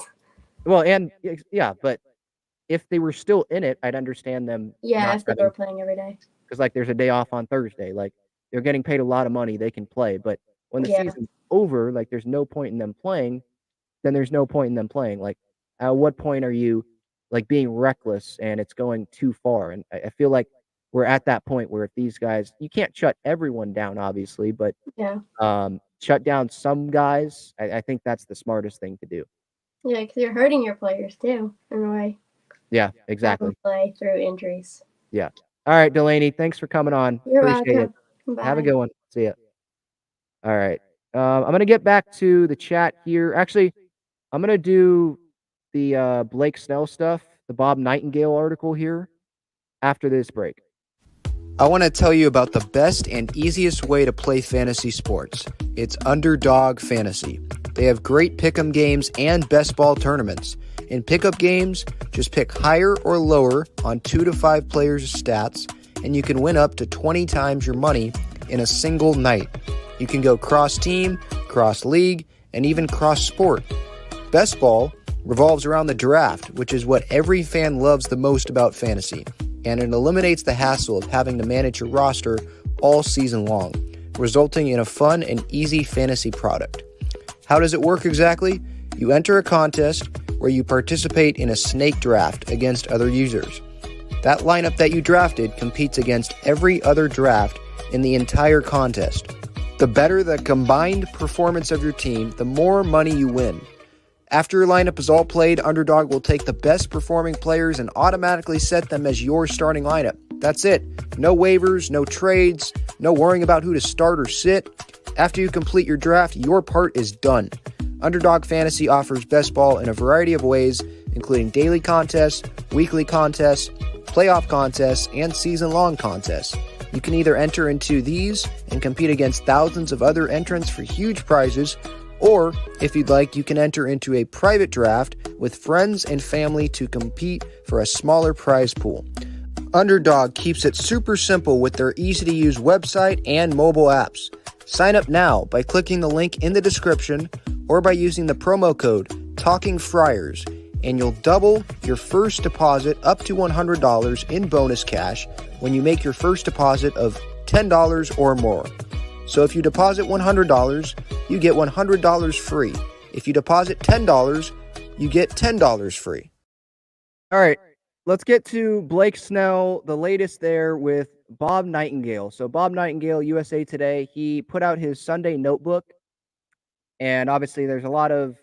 Well, and yeah, but if they were still in it, I'd understand them. Yeah, if they were playing every day. Because like there's a day off on Thursday. Like they're getting paid a lot of money, they can play. But when the season's over, like there's no point in them playing, then there's no point in them playing. Like at what point are you like being reckless and it's going too far? And I feel like we're at that point where if these guys, you can't shut everyone down, obviously, but shut down some guys. I think that's the smartest thing to do. Yeah, because you're hurting your players too, in a way. Yeah, exactly. Play through injuries. Yeah. All right, Delaney, thanks for coming on. You're Appreciate welcome. it. Bye. Have a good one. See ya. All right. I'm going to get back to the chat here. Actually, I'm going to do the Blake Snell stuff, the Bob Nightingale article here after this break. I want to tell you about the best and easiest way to play fantasy sports. It's Underdog Fantasy. They have great pick'em games and best ball tournaments. In pickup games, just pick higher or lower on 2 to 5 players' stats, and you can win up to 20 times your money in a single night. You can go cross-team, cross-league, and even cross-sport. Best ball revolves around the draft, which is what every fan loves the most about fantasy, and it eliminates the hassle of having to manage your roster all season long, resulting in a fun and easy fantasy product. How does it work exactly? You enter a contest where you participate in a snake draft against other users. That lineup that you drafted competes against every other draft in the entire contest. The better the combined performance of your team, the more money you win. After your lineup is all played, Underdog will take the best performing players and automatically set them as your starting lineup. That's it. No waivers, no trades, no worrying about who to start or sit. After you complete your draft, your part is done. Underdog Fantasy offers best ball in a variety of ways, including daily contests, weekly contests, playoff contests, and season-long contests. You can either enter into these and compete against thousands of other entrants for huge prizes, or, if you'd like, you can enter into a private draft with friends and family to compete for a smaller prize pool. Underdog keeps it super simple with their easy-to-use website and mobile apps. Sign up now by clicking the link in the description or by using the promo code TALKINGFRIARS, and you'll double your first deposit up to $100 in bonus cash when you make your first deposit of $10 or more. So if you deposit $100, you get $100 free. If you deposit $10, you get $10 free. All right, let's get to Blake Snell, the latest there with Bob Nightingale. So Bob Nightingale, USA Today, he put out his Sunday notebook. And obviously there's a lot of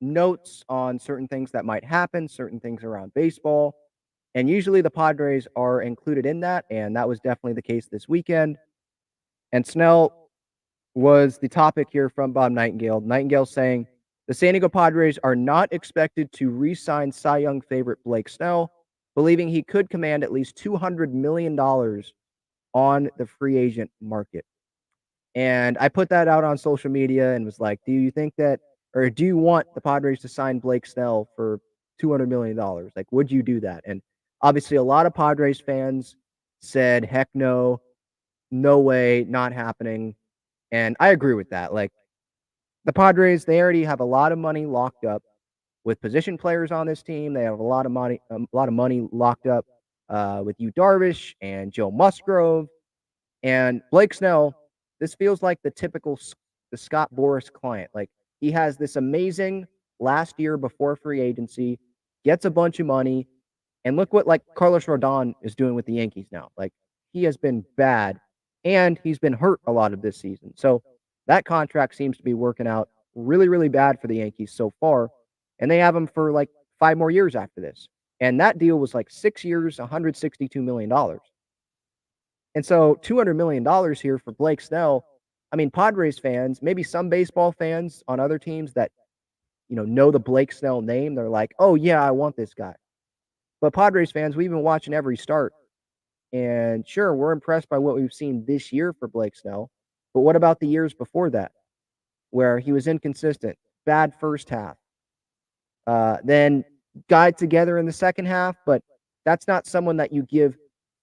notes on certain things that might happen, certain things around baseball. And usually the Padres are included in that. And that was definitely the case this weekend. And Snell was the topic here from Bob Nightingale. Nightingale saying, the San Diego Padres are not expected to re-sign Cy Young favorite Blake Snell, believing he could command at least $200 million on the free agent market. And I put that out on social media and was like, do you think that, or do you want the Padres to sign Blake Snell for $200 million? Like, would you do that? And obviously a lot of Padres fans said, heck no, no way, not happening. And I agree with that. Like, the Padres, they already have a lot of money locked up with position players on this team. They have a lot of money locked up with Yu Darvish and Joe Musgrove and Blake Snell. This feels like the typical the Scott Boras client. Like, he has this amazing last year before free agency, gets a bunch of money, and look what like Carlos Rodon is doing with the Yankees now. Like, he has been bad, and he's been hurt a lot of this season. So that contract seems to be working out really, really bad for the Yankees so far, and they have him for like 5 more years after this. And that deal was like 6 years, $162 million. And so $200 million here for Blake Snell. I mean, Padres fans, maybe some baseball fans on other teams that, know the Blake Snell name, they're like, oh, yeah, I want this guy. But Padres fans, we've been watching every start. And sure, we're impressed by what we've seen this year for Blake Snell. But what about the years before that, where he was inconsistent, bad first half, then got together in the second half? But that's not someone that you give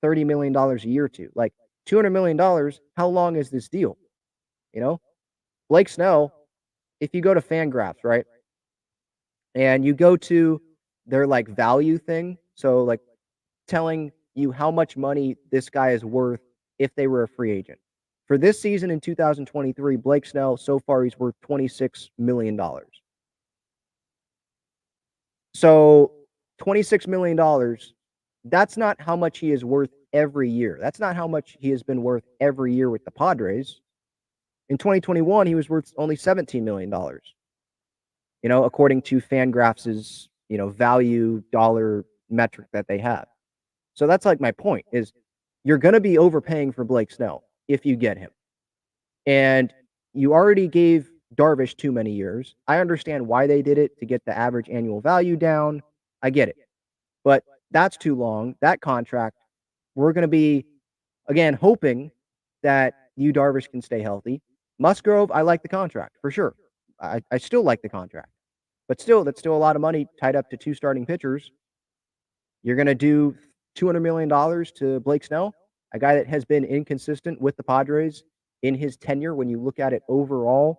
$30 million a year to. Like, $200 million, how long is this deal? Blake Snell, if you go to Fangraphs, right, and you go to their like value thing, so like telling you how much money this guy is worth if they were a free agent. For this season in 2023, Blake Snell, so far, he's worth $26 million. So $26 million, that's not how much he is worth every year. That's not how much he has been worth every year with the Padres. In 2021, he was worth only $17 million, according to Fangraphs' value dollar metric that they have. So that's like my point is you're going to be overpaying for Blake Snell if you get him. And you already gave Darvish too many years. I understand why they did it, to get the average annual value down. I get it. But that's too long. That contract, we're going to be, again, hoping that Yu Darvish can stay healthy. Musgrove, I like the contract for sure. I still like the contract. But still, that's still a lot of money tied up to 2 starting pitchers. You're going to do $200 million to Blake Snell, a guy that has been inconsistent with the Padres in his tenure. When you look at it overall,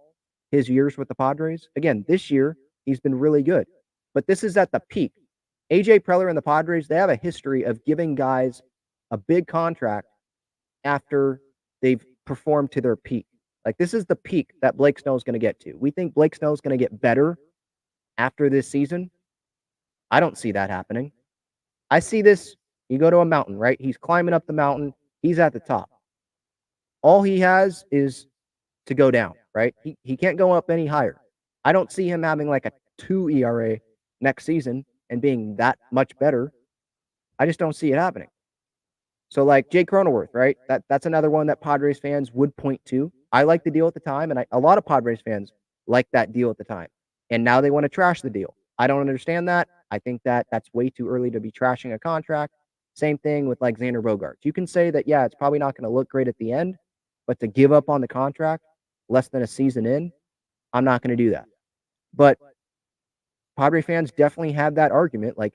his years with the Padres, again, this year, he's been really good. But this is at the peak. AJ Preller and the Padres, they have a history of giving guys a big contract after they've performed to their peak. Like, this is the peak that Blake Snell is going to get to. We think Blake Snell is going to get better after this season. I don't see that happening. I see this, you go to a mountain, right? He's climbing up the mountain. He's at the top. All he has is to go down, right? He can't go up any higher. I don't see him having like a 2 ERA next season and being that much better. I just don't see it happening. So like Jake Cronenworth, right? That's another one that Padres fans would point to. I like the deal at the time, and a lot of Padres fans like that deal at the time. And now they want to trash the deal. I don't understand that. I think that that's way too early to be trashing a contract. Same thing with like Xander Bogaerts. You can say that, yeah, it's probably not going to look great at the end, but to give up on the contract less than a season in, I'm not going to do that. But Padre fans definitely have that argument. Like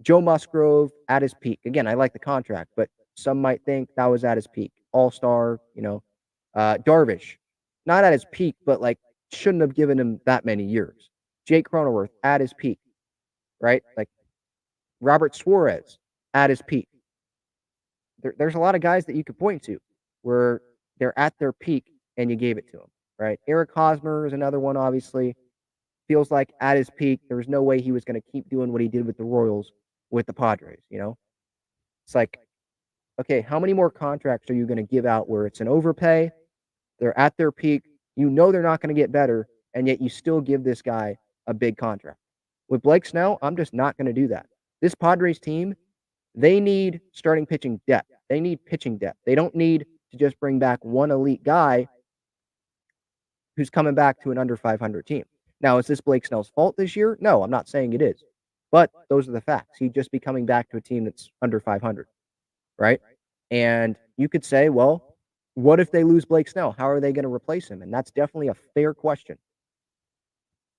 Joe Musgrove at his peak. Again, I like the contract, but some might think that was at his peak. All-star, Darvish, not at his peak, but like shouldn't have given him that many years. Jake Cronenworth at his peak, right? Like Robert Suarez at his peak. There's a lot of guys that you could point to where they're at their peak and you gave it to them, right? Eric Hosmer is another one, obviously. Feels like at his peak, there was no way he was going to keep doing what he did with the Royals with the Padres, It's like, okay, how many more contracts are you going to give out where it's an overpay? They're at their peak. They're not going to get better, and yet you still give this guy a big contract. With Blake Snell, I'm just not going to do that. This Padres team, they need starting pitching depth. They need pitching depth. They don't need to just bring back one elite guy who's coming back to an under 500 team. Now, is this Blake Snell's fault this year? No, I'm not saying it is. But those are the facts. He'd just be coming back to a team that's under 500, right? And you could say, well, what if they lose Blake Snell? How are they going to replace him? And that's definitely a fair question.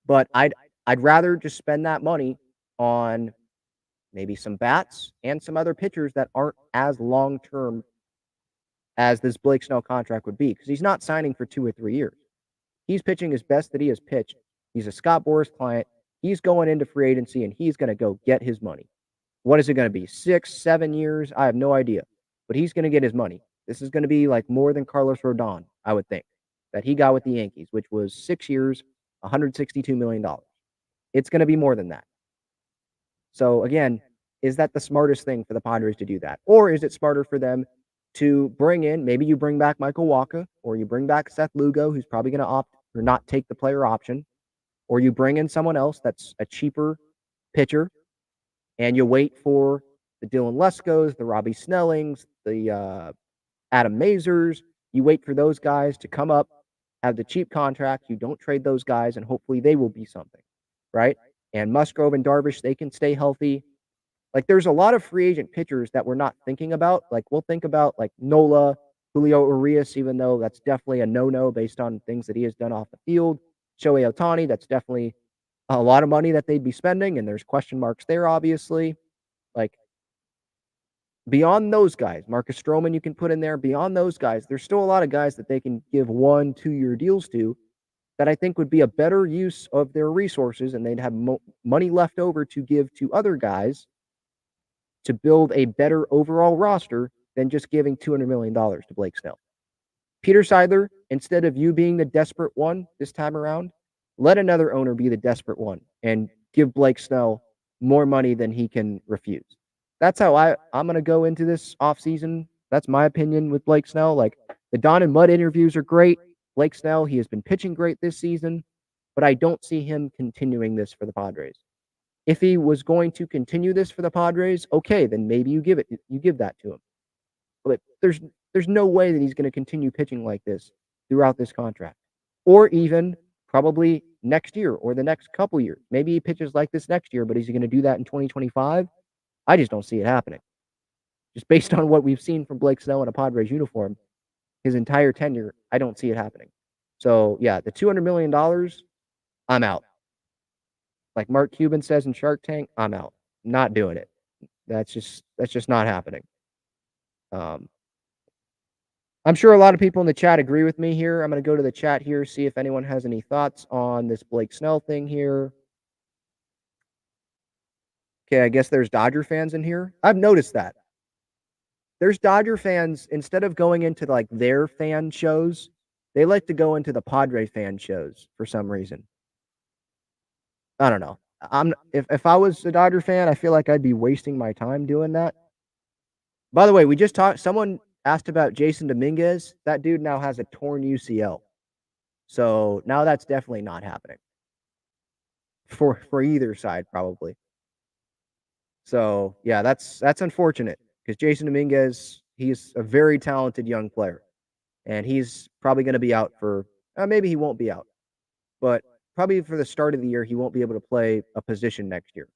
But I'd rather just spend that money on maybe some bats, and some other pitchers that aren't as long-term as this Blake Snell contract would be, because he's not signing for 2 or 3 years. He's pitching his best that he has pitched. He's a Scott Boras client. He's going into free agency, and he's going to go get his money. What is it going to be? 6, 7 years? I have no idea. But he's going to get his money. This is going to be like more than Carlos Rodon, I would think, that he got with the Yankees, which was 6 years, $162 million. It's going to be more than that. So, again, is that the smartest thing for the Padres to do that? Or is it smarter for them to bring in, maybe you bring back Michael Wacha, or you bring back Seth Lugo, who's probably going to opt or not take the player option, or you bring in someone else that's a cheaper pitcher, and you wait for the Dylan Leskos, the Robbie Snellings, the Adam Mazers. You wait for those guys to come up, have the cheap contract. You don't trade those guys, and hopefully they will be something, right? And Musgrove and Darvish, they can stay healthy. Like, there's a lot of free agent pitchers that we're not thinking about. Like, we'll think about, like, Nola, Julio Urias, even though that's definitely a no-no based on things that he has done off the field. Shohei Ohtani, that's definitely a lot of money that they'd be spending, and there's question marks there, obviously. Like, beyond those guys, Marcus Stroman you can put in there. Beyond those guys, there's still a lot of guys that they can give 1-2 year deals to that I think would be a better use of their resources, and they'd have money left over to give to other guys to build a better overall roster than just giving $200 million to Blake Snell. Peter Seidler, instead of you being the desperate one this time around, let another owner be the desperate one and give Blake Snell more money than he can refuse. That's how I'm going to go into this offseason. That's my opinion with Blake Snell. Like, the Don and Mud interviews are great. Blake Snell, he has been pitching great this season, but I don't see him continuing this for the Padres. If he was going to continue this for the Padres, okay, then maybe you give that to him. But there's no way that he's going to continue pitching like this throughout this contract, or even probably next year or the next couple years. Maybe he pitches like this next year, but is he going to do that in 2025? I just don't see it happening. Just based on what we've seen from Blake Snell in a Padres uniform, his entire tenure, I don't see it happening. So, yeah, the $200 million, I'm out. Like Mark Cuban says in Shark Tank, I'm out. Not doing it. That's just not happening. I'm sure a lot of people in the chat agree with me here. I'm going to go to the chat here, see if anyone has any thoughts on this Blake Snell thing here. Okay, I guess there's Dodger fans in here. I've noticed that. There's Dodger fans, instead of going into like their fan shows, they like to go into the Padre fan shows for some reason. I don't know. If I was a Dodger fan, I feel like I'd be wasting my time doing that. By the way, we just talked. Someone asked about Jason Dominguez. That dude now has a torn UCL, so now that's definitely not happening for either side, probably. So yeah, that's unfortunate because Jason Dominguez, he's a very talented young player, and he's probably going to be out for maybe he won't be out, but probably for the start of the year, he won't be able to play a position next year.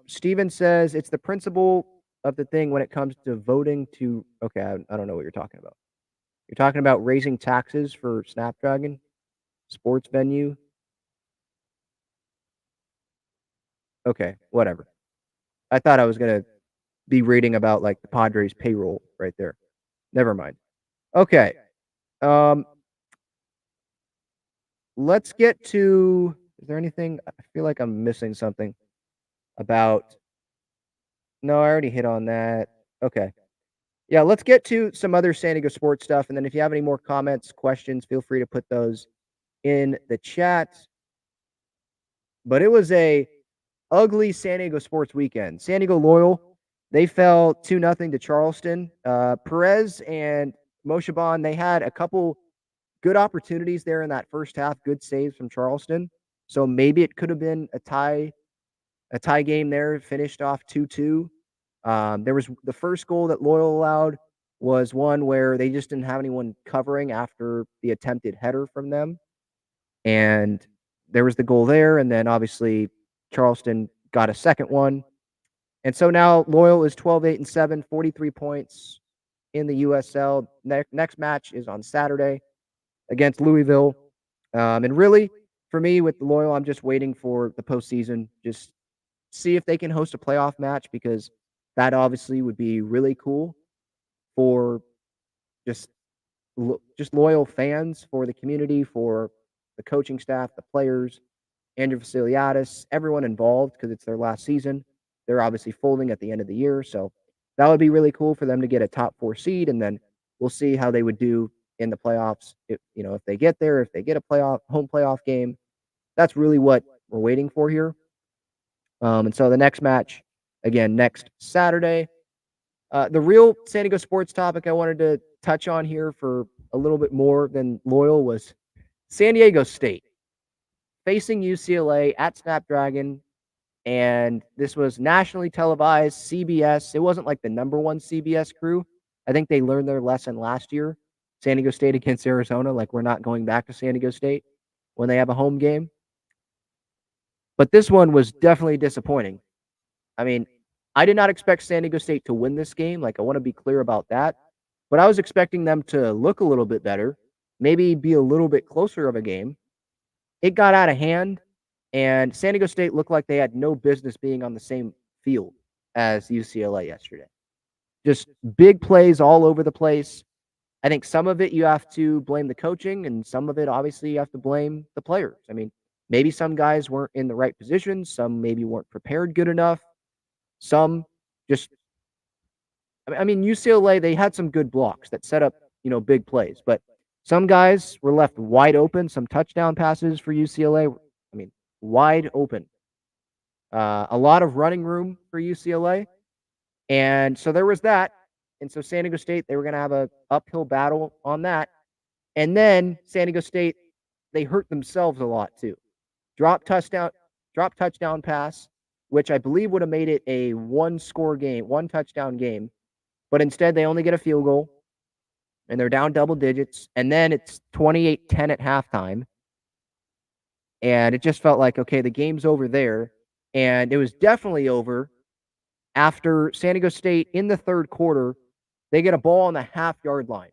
Steven says it's the principle of the thing when it comes to voting to. Okay, I don't know what you're talking about. You're talking about raising taxes for Snapdragon sports venue. Okay, whatever. I thought I was gonna be reading about like the Padres payroll right there. Never mind. Okay. Let's get to. Is there anything? I feel like I'm missing something about. No, I already hit on that. Okay. Yeah, let's get to some other San Diego sports stuff, and then if you have any more comments, questions, feel free to put those in the chat. But it was a ugly San Diego sports weekend. San Diego Loyal, they fell 2-0 to Charleston. Perez and Moshaban, they had a couple good opportunities there in that first half, good saves from Charleston. So maybe it could have been a tie game there, finished off 2-2. There was the first goal that Loyal allowed was one where they just didn't have anyone covering after the attempted header from them. And there was the goal there, and then obviously Charleston got a second one. And so now Loyal is 12-8-7, 43 points in the USL. Next match is on Saturday against Louisville. And really, for me with Loyal, I'm just waiting for the postseason. Just see if they can host a playoff match, because that obviously would be really cool for just just loyal fans, for the community, for the coaching staff, the players, Andrew Vasiliadis, everyone involved, because it's their last season. They're obviously folding at the end of the year, so that would be really cool for them to get a top 4 seed, and then we'll see how they would do in the playoffs. If they get there, if they get a home playoff game. That's really what we're waiting for here. And so the next match, again, next Saturday. The real San Diego sports topic I wanted to touch on here for a little bit more than Loyal was San Diego State facing UCLA at Snapdragon. And this was nationally televised, CBS. It wasn't like the number one CBS crew. I think they learned their lesson last year. San Diego State against Arizona. Like, we're not going back to San Diego State when they have a home game. But this one was definitely disappointing. I mean, I did not expect San Diego State to win this game. Like, I want to be clear about that. But I was expecting them to look a little bit better, maybe be a little bit closer of a game. It got out of hand, and San Diego State looked like they had no business being on the same field as UCLA yesterday. Just big plays all over the place. I think some of it you have to blame the coaching, and some of it, obviously, you have to blame the players. I mean, maybe some guys weren't in the right position. Some maybe weren't prepared good enough. Some just, I mean, UCLA, they had some good blocks that set up, big plays. But some guys were left wide open. Some touchdown passes for UCLA. I mean, wide open. A lot of running room for UCLA. And so there was that. And so San Diego State, they were going to have an uphill battle on that. And then San Diego State, they hurt themselves a lot too. Drop touchdown pass, which I believe would have made it a one-score game, one-touchdown game. But instead, they only get a field goal, and they're down double digits. And then it's 28-10 at halftime. And it just felt like, okay, the game's over there. And it was definitely over after San Diego State, in the third quarter, they get a ball on the half-yard line,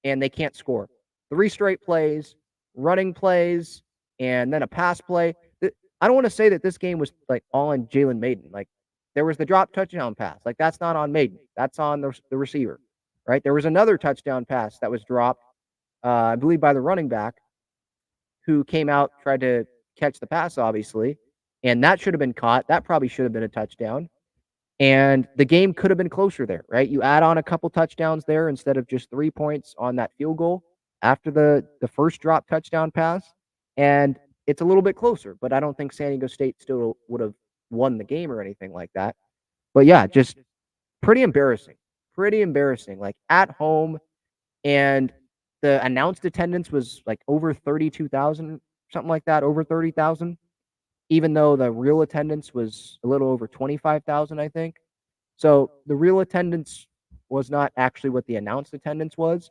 and they can't score. 3 straight plays, running plays, and then a pass play. I don't want to say that this game was like all on Jalen Maiden. Like, there was the drop touchdown pass. Like, that's not on Maiden. That's on the receiver, right? There was another touchdown pass that was dropped, I believe, by the running back, who came out, tried to catch the pass, obviously, and that should have been caught. That probably should have been a touchdown. And the game could have been closer there, right? You add on a couple touchdowns there instead of just 3 points on that field goal after the first drop touchdown pass, and it's a little bit closer. But I don't think San Diego State still would have won the game or anything like that. But yeah, just pretty embarrassing. Like, at home, and the announced attendance was like over 32,000, something like that, over 30,000. Even though the real attendance was a little over 25,000, I think. So the real attendance was not actually what the announced attendance was,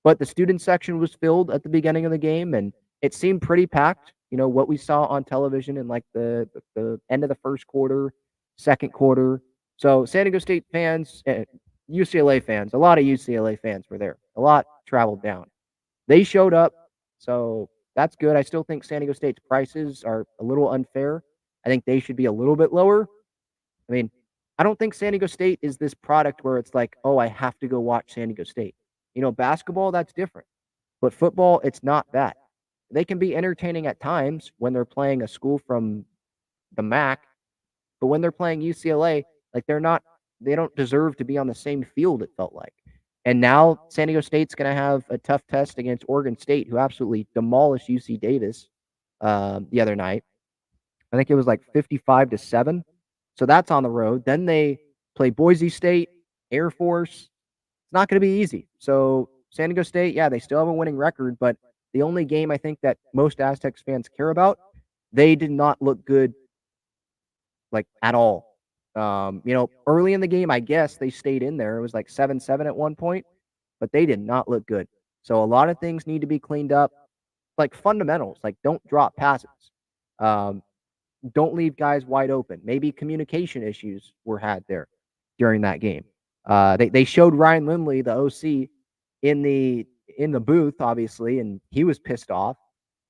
but the student section was filled at the beginning of the game, and it seemed pretty packed. What we saw on television in like the end of the first quarter, second quarter. So San Diego State fans, UCLA fans, a lot of UCLA fans were there. A lot traveled down. They showed up, so that's good. I still think San Diego State's prices are a little unfair. I think they should be a little bit lower. I mean, I don't think San Diego State is this product where it's like, oh, I have to go watch San Diego State. Basketball, that's different. But football, it's not that. They can be entertaining at times when they're playing a school from the MAC, but when they're playing UCLA, like, they don't deserve to be on the same field, it felt like. And now San Diego State's going to have a tough test against Oregon State, who absolutely demolished UC Davis the other night. I think it was like 55-7. So that's on the road. Then they play Boise State, Air Force. It's not going to be easy. So San Diego State, yeah, they still have a winning record, but the only game I think that most Aztecs fans care about, they did not look good, like, at all. Early in the game, I guess they stayed in there. It was like 7-7 at one point, but they did not look good. So a lot of things need to be cleaned up, like fundamentals, like don't drop passes. Don't leave guys wide open. Maybe communication issues were had there during that game. They showed Ryan Lindley, the OC, in the booth, obviously, and he was pissed off.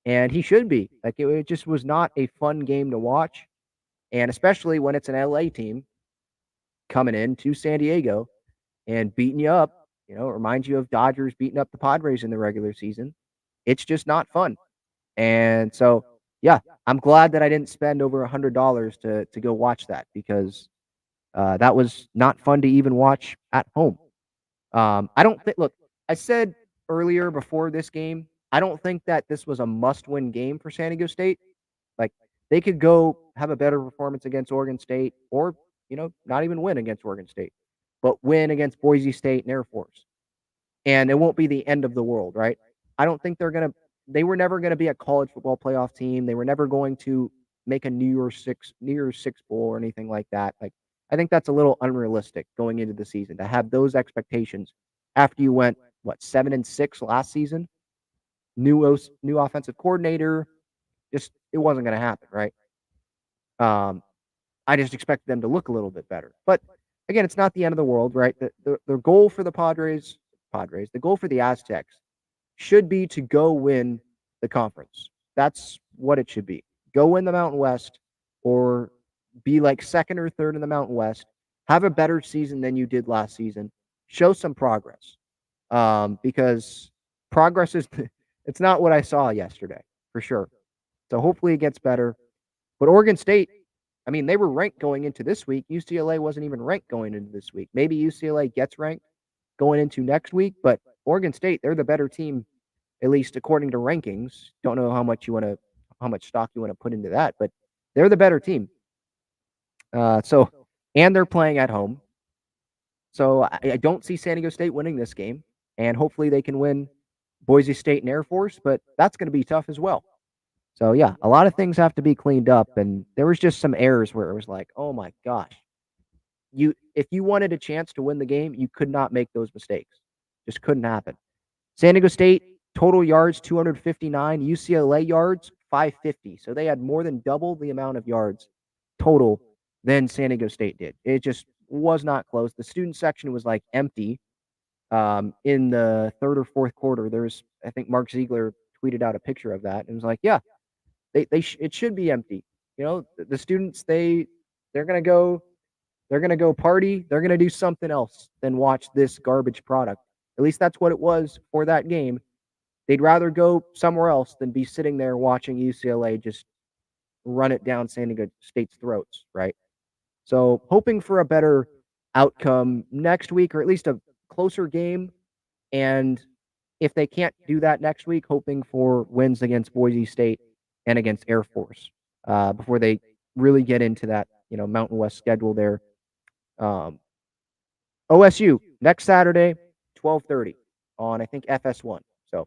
And he should be. Like, it just was not a fun game to watch. And especially when it's an LA team coming in to San Diego and beating you up, it reminds you of Dodgers beating up the Padres in the regular season. It's just not fun. And so, yeah, I'm glad that I didn't spend over $100 to go watch that, because that was not fun to even watch at home. I don't think. Look, I said earlier before this game, I don't think that this was a must-win game for San Diego State. Like, they could go have a better performance against Oregon State, or not even win against Oregon State, but win against Boise State and Air Force, and it won't be the end of the world, right? I don't think they were never gonna be a college football playoff team. They were never going to make a New Year's Six bowl or anything like that. Like, I think that's a little unrealistic going into the season to have those expectations after you went 7-6 last season. New offensive coordinator, just it wasn't going to happen, right? I just expected them to look a little bit better, but again, it's not the end of the world, right? The goal for the Padres, the goal for the Aztecs should be to go win the conference. That's what it should be. Go win the Mountain West, or be like second or third in the Mountain West. Have a better season than you did last season. Show some progress, because progress is it's not what I saw yesterday, for sure. So hopefully it gets better. But Oregon State, I mean, they were ranked going into this week. UCLA wasn't even ranked going into this week. Maybe UCLA gets ranked going into next week, but Oregon State, they're the better team, at least according to rankings. Don't know how much stock you want to put into that, but they're the better team. And they're playing at home. So I don't see San Diego State winning this game, and hopefully they can win Boise State and Air Force, but that's going to be tough as well. So yeah, a lot of things have to be cleaned up, and there was just some errors where it was like, oh my gosh, if you wanted a chance to win the game, you could not make those mistakes. Just couldn't happen. San Diego State total yards 259, UCLA yards 550. So they had more than double the amount of yards total than San Diego State did. It just was not close. The student section was like empty. In the third or fourth quarter, I think Mark Ziegler tweeted out a picture of that and was like, yeah, it should be empty. The students, they're gonna go party. They're gonna do something else than watch this garbage product. At least that's what it was for that game. They'd rather go somewhere else than be sitting there watching UCLA just run it down San Diego State's throats, right? So hoping for a better outcome next week, or at least a closer game. And if they can't do that next week, hoping for wins against Boise State and against Air Force before they really get into that, Mountain West schedule there. OSU next Saturday, 12:30 on, I think, FS1. So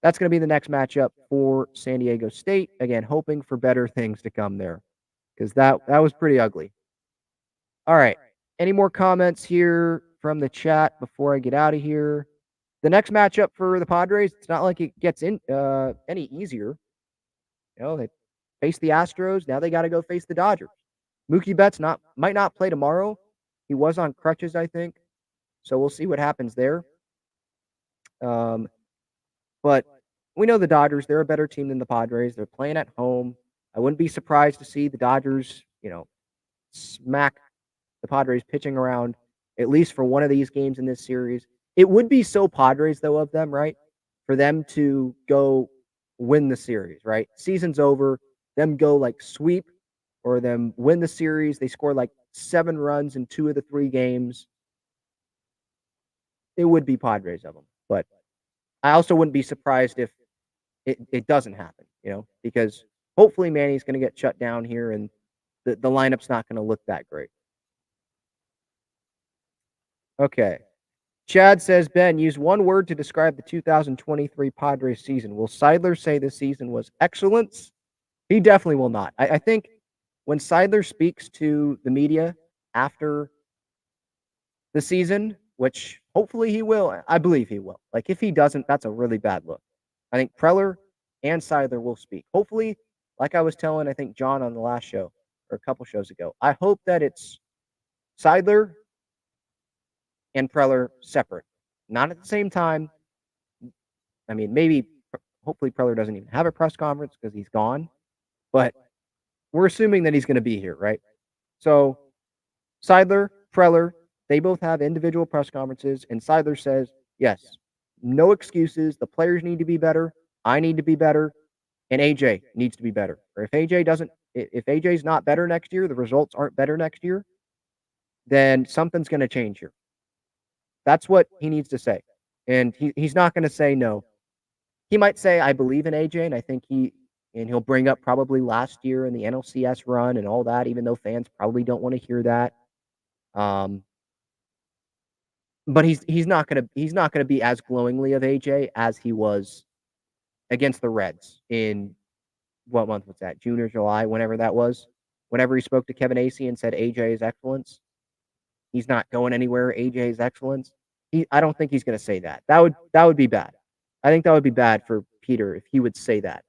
that's going to be the next matchup for San Diego State. Again, hoping for better things to come there, because that was pretty ugly. All right. Any more comments here from the chat before I get out of here? The next matchup for the Padres, it's not like it gets any easier. They face the Astros. Now they got to go face the Dodgers. Mookie Betts might not play tomorrow. He was on crutches, I think. So we'll see what happens there. But we know the Dodgers, they're a better team than the Padres. They're playing at home. I wouldn't be surprised to see the Dodgers, smack the Padres pitching around, at least for one of these games in this series. It would be so Padres, though, of them, right? For them to go win the series, right? Season's over. Them go sweep, or them win the series. They score 7 runs in 2 of the 3 games. It would be Padres of them. But I also wouldn't be surprised if it doesn't happen, because hopefully Manny's going to get shut down here, and the lineup's not going to look that great. Okay. Chad says, Ben, use one word to describe the 2023 Padres season. Will Seidler say this season was excellence? He definitely will not. I think when Seidler speaks to the media after the season, which hopefully he will, I believe he will. If he doesn't, that's a really bad look. I think Preller and Seidler will speak. Hopefully, like I was telling, I think, John on the last show, or a couple shows ago, I hope that it's Seidler and Preller separate. Not at the same time. I mean, maybe hopefully Preller doesn't even have a press conference because he's gone. But we're assuming that he's going to be here, right? So Seidler, Preller, they both have individual press conferences, and Seidler says, yes, no excuses. The players need to be better. I need to be better, and AJ needs to be better. Or if AJ's not better next year, the results aren't better next year, then something's going to change here. That's what he needs to say. And he's not going to say no. He might say, I believe in AJ, and I think he'll bring up probably last year in the NLCS run and all that, even though fans probably don't want to hear that. But he's not gonna be as glowingly of AJ as he was against the Reds in what month was that? June or July, whenever that was. Whenever he spoke to Kevin Acee and said AJ is excellence, he's not going anywhere. AJ is excellence. I don't think he's gonna say that. That would be bad. I think that would be bad for Peter if he would say that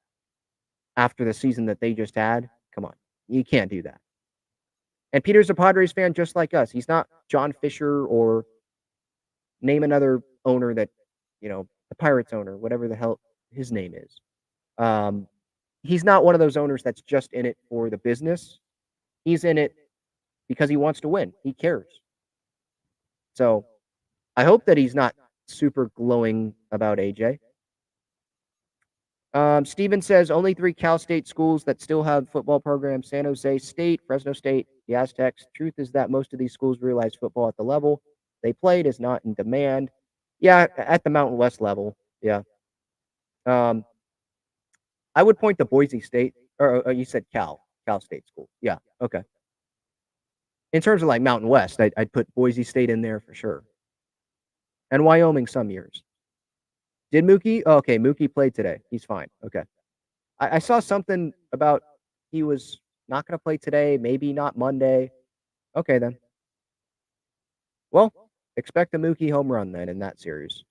after the season that they just had. Come on, you can't do that. And Peter's a Padres fan just like us. He's not John Fisher or name another owner that, the Pirates owner, whatever the hell his name is. He's not one of those owners that's just in it for the business. He's in it because he wants to win. He cares. So I hope that he's not super glowing about AJ. Steven says only 3 Cal State schools that still have football programs: San Jose State, Fresno State, the Aztecs. Truth is that most of these schools realize football at the level they played is not in demand. Yeah, at the Mountain West level. Yeah. I would point to Boise State, or you said Cal State School. Yeah, okay. In terms of like Mountain West, I'd put Boise State in there for sure. And Wyoming some years. Did Mookie? Oh, okay, Mookie played today. He's fine. Okay. I saw something about he was not going to play today, maybe not Monday. Okay, then. Well, expect a Mookie home run then in that series.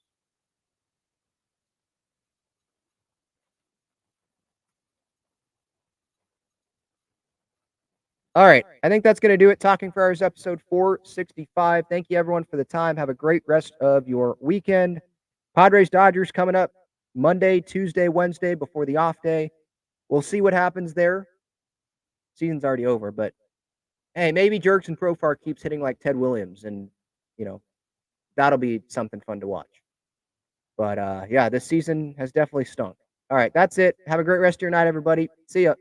All right. I think that's going to do it. Talking for Hours episode 465. Thank you, everyone, for the time. Have a great rest of your weekend. Padres Dodgers coming up Monday, Tuesday, Wednesday before the off day. We'll see what happens there. Season's already over, but hey, maybe Jurickson Profar keeps hitting like Ted Williams, and that'll be something fun to watch. But yeah, this season has definitely stunk. All right, that's it. Have a great rest of your night, everybody. See ya.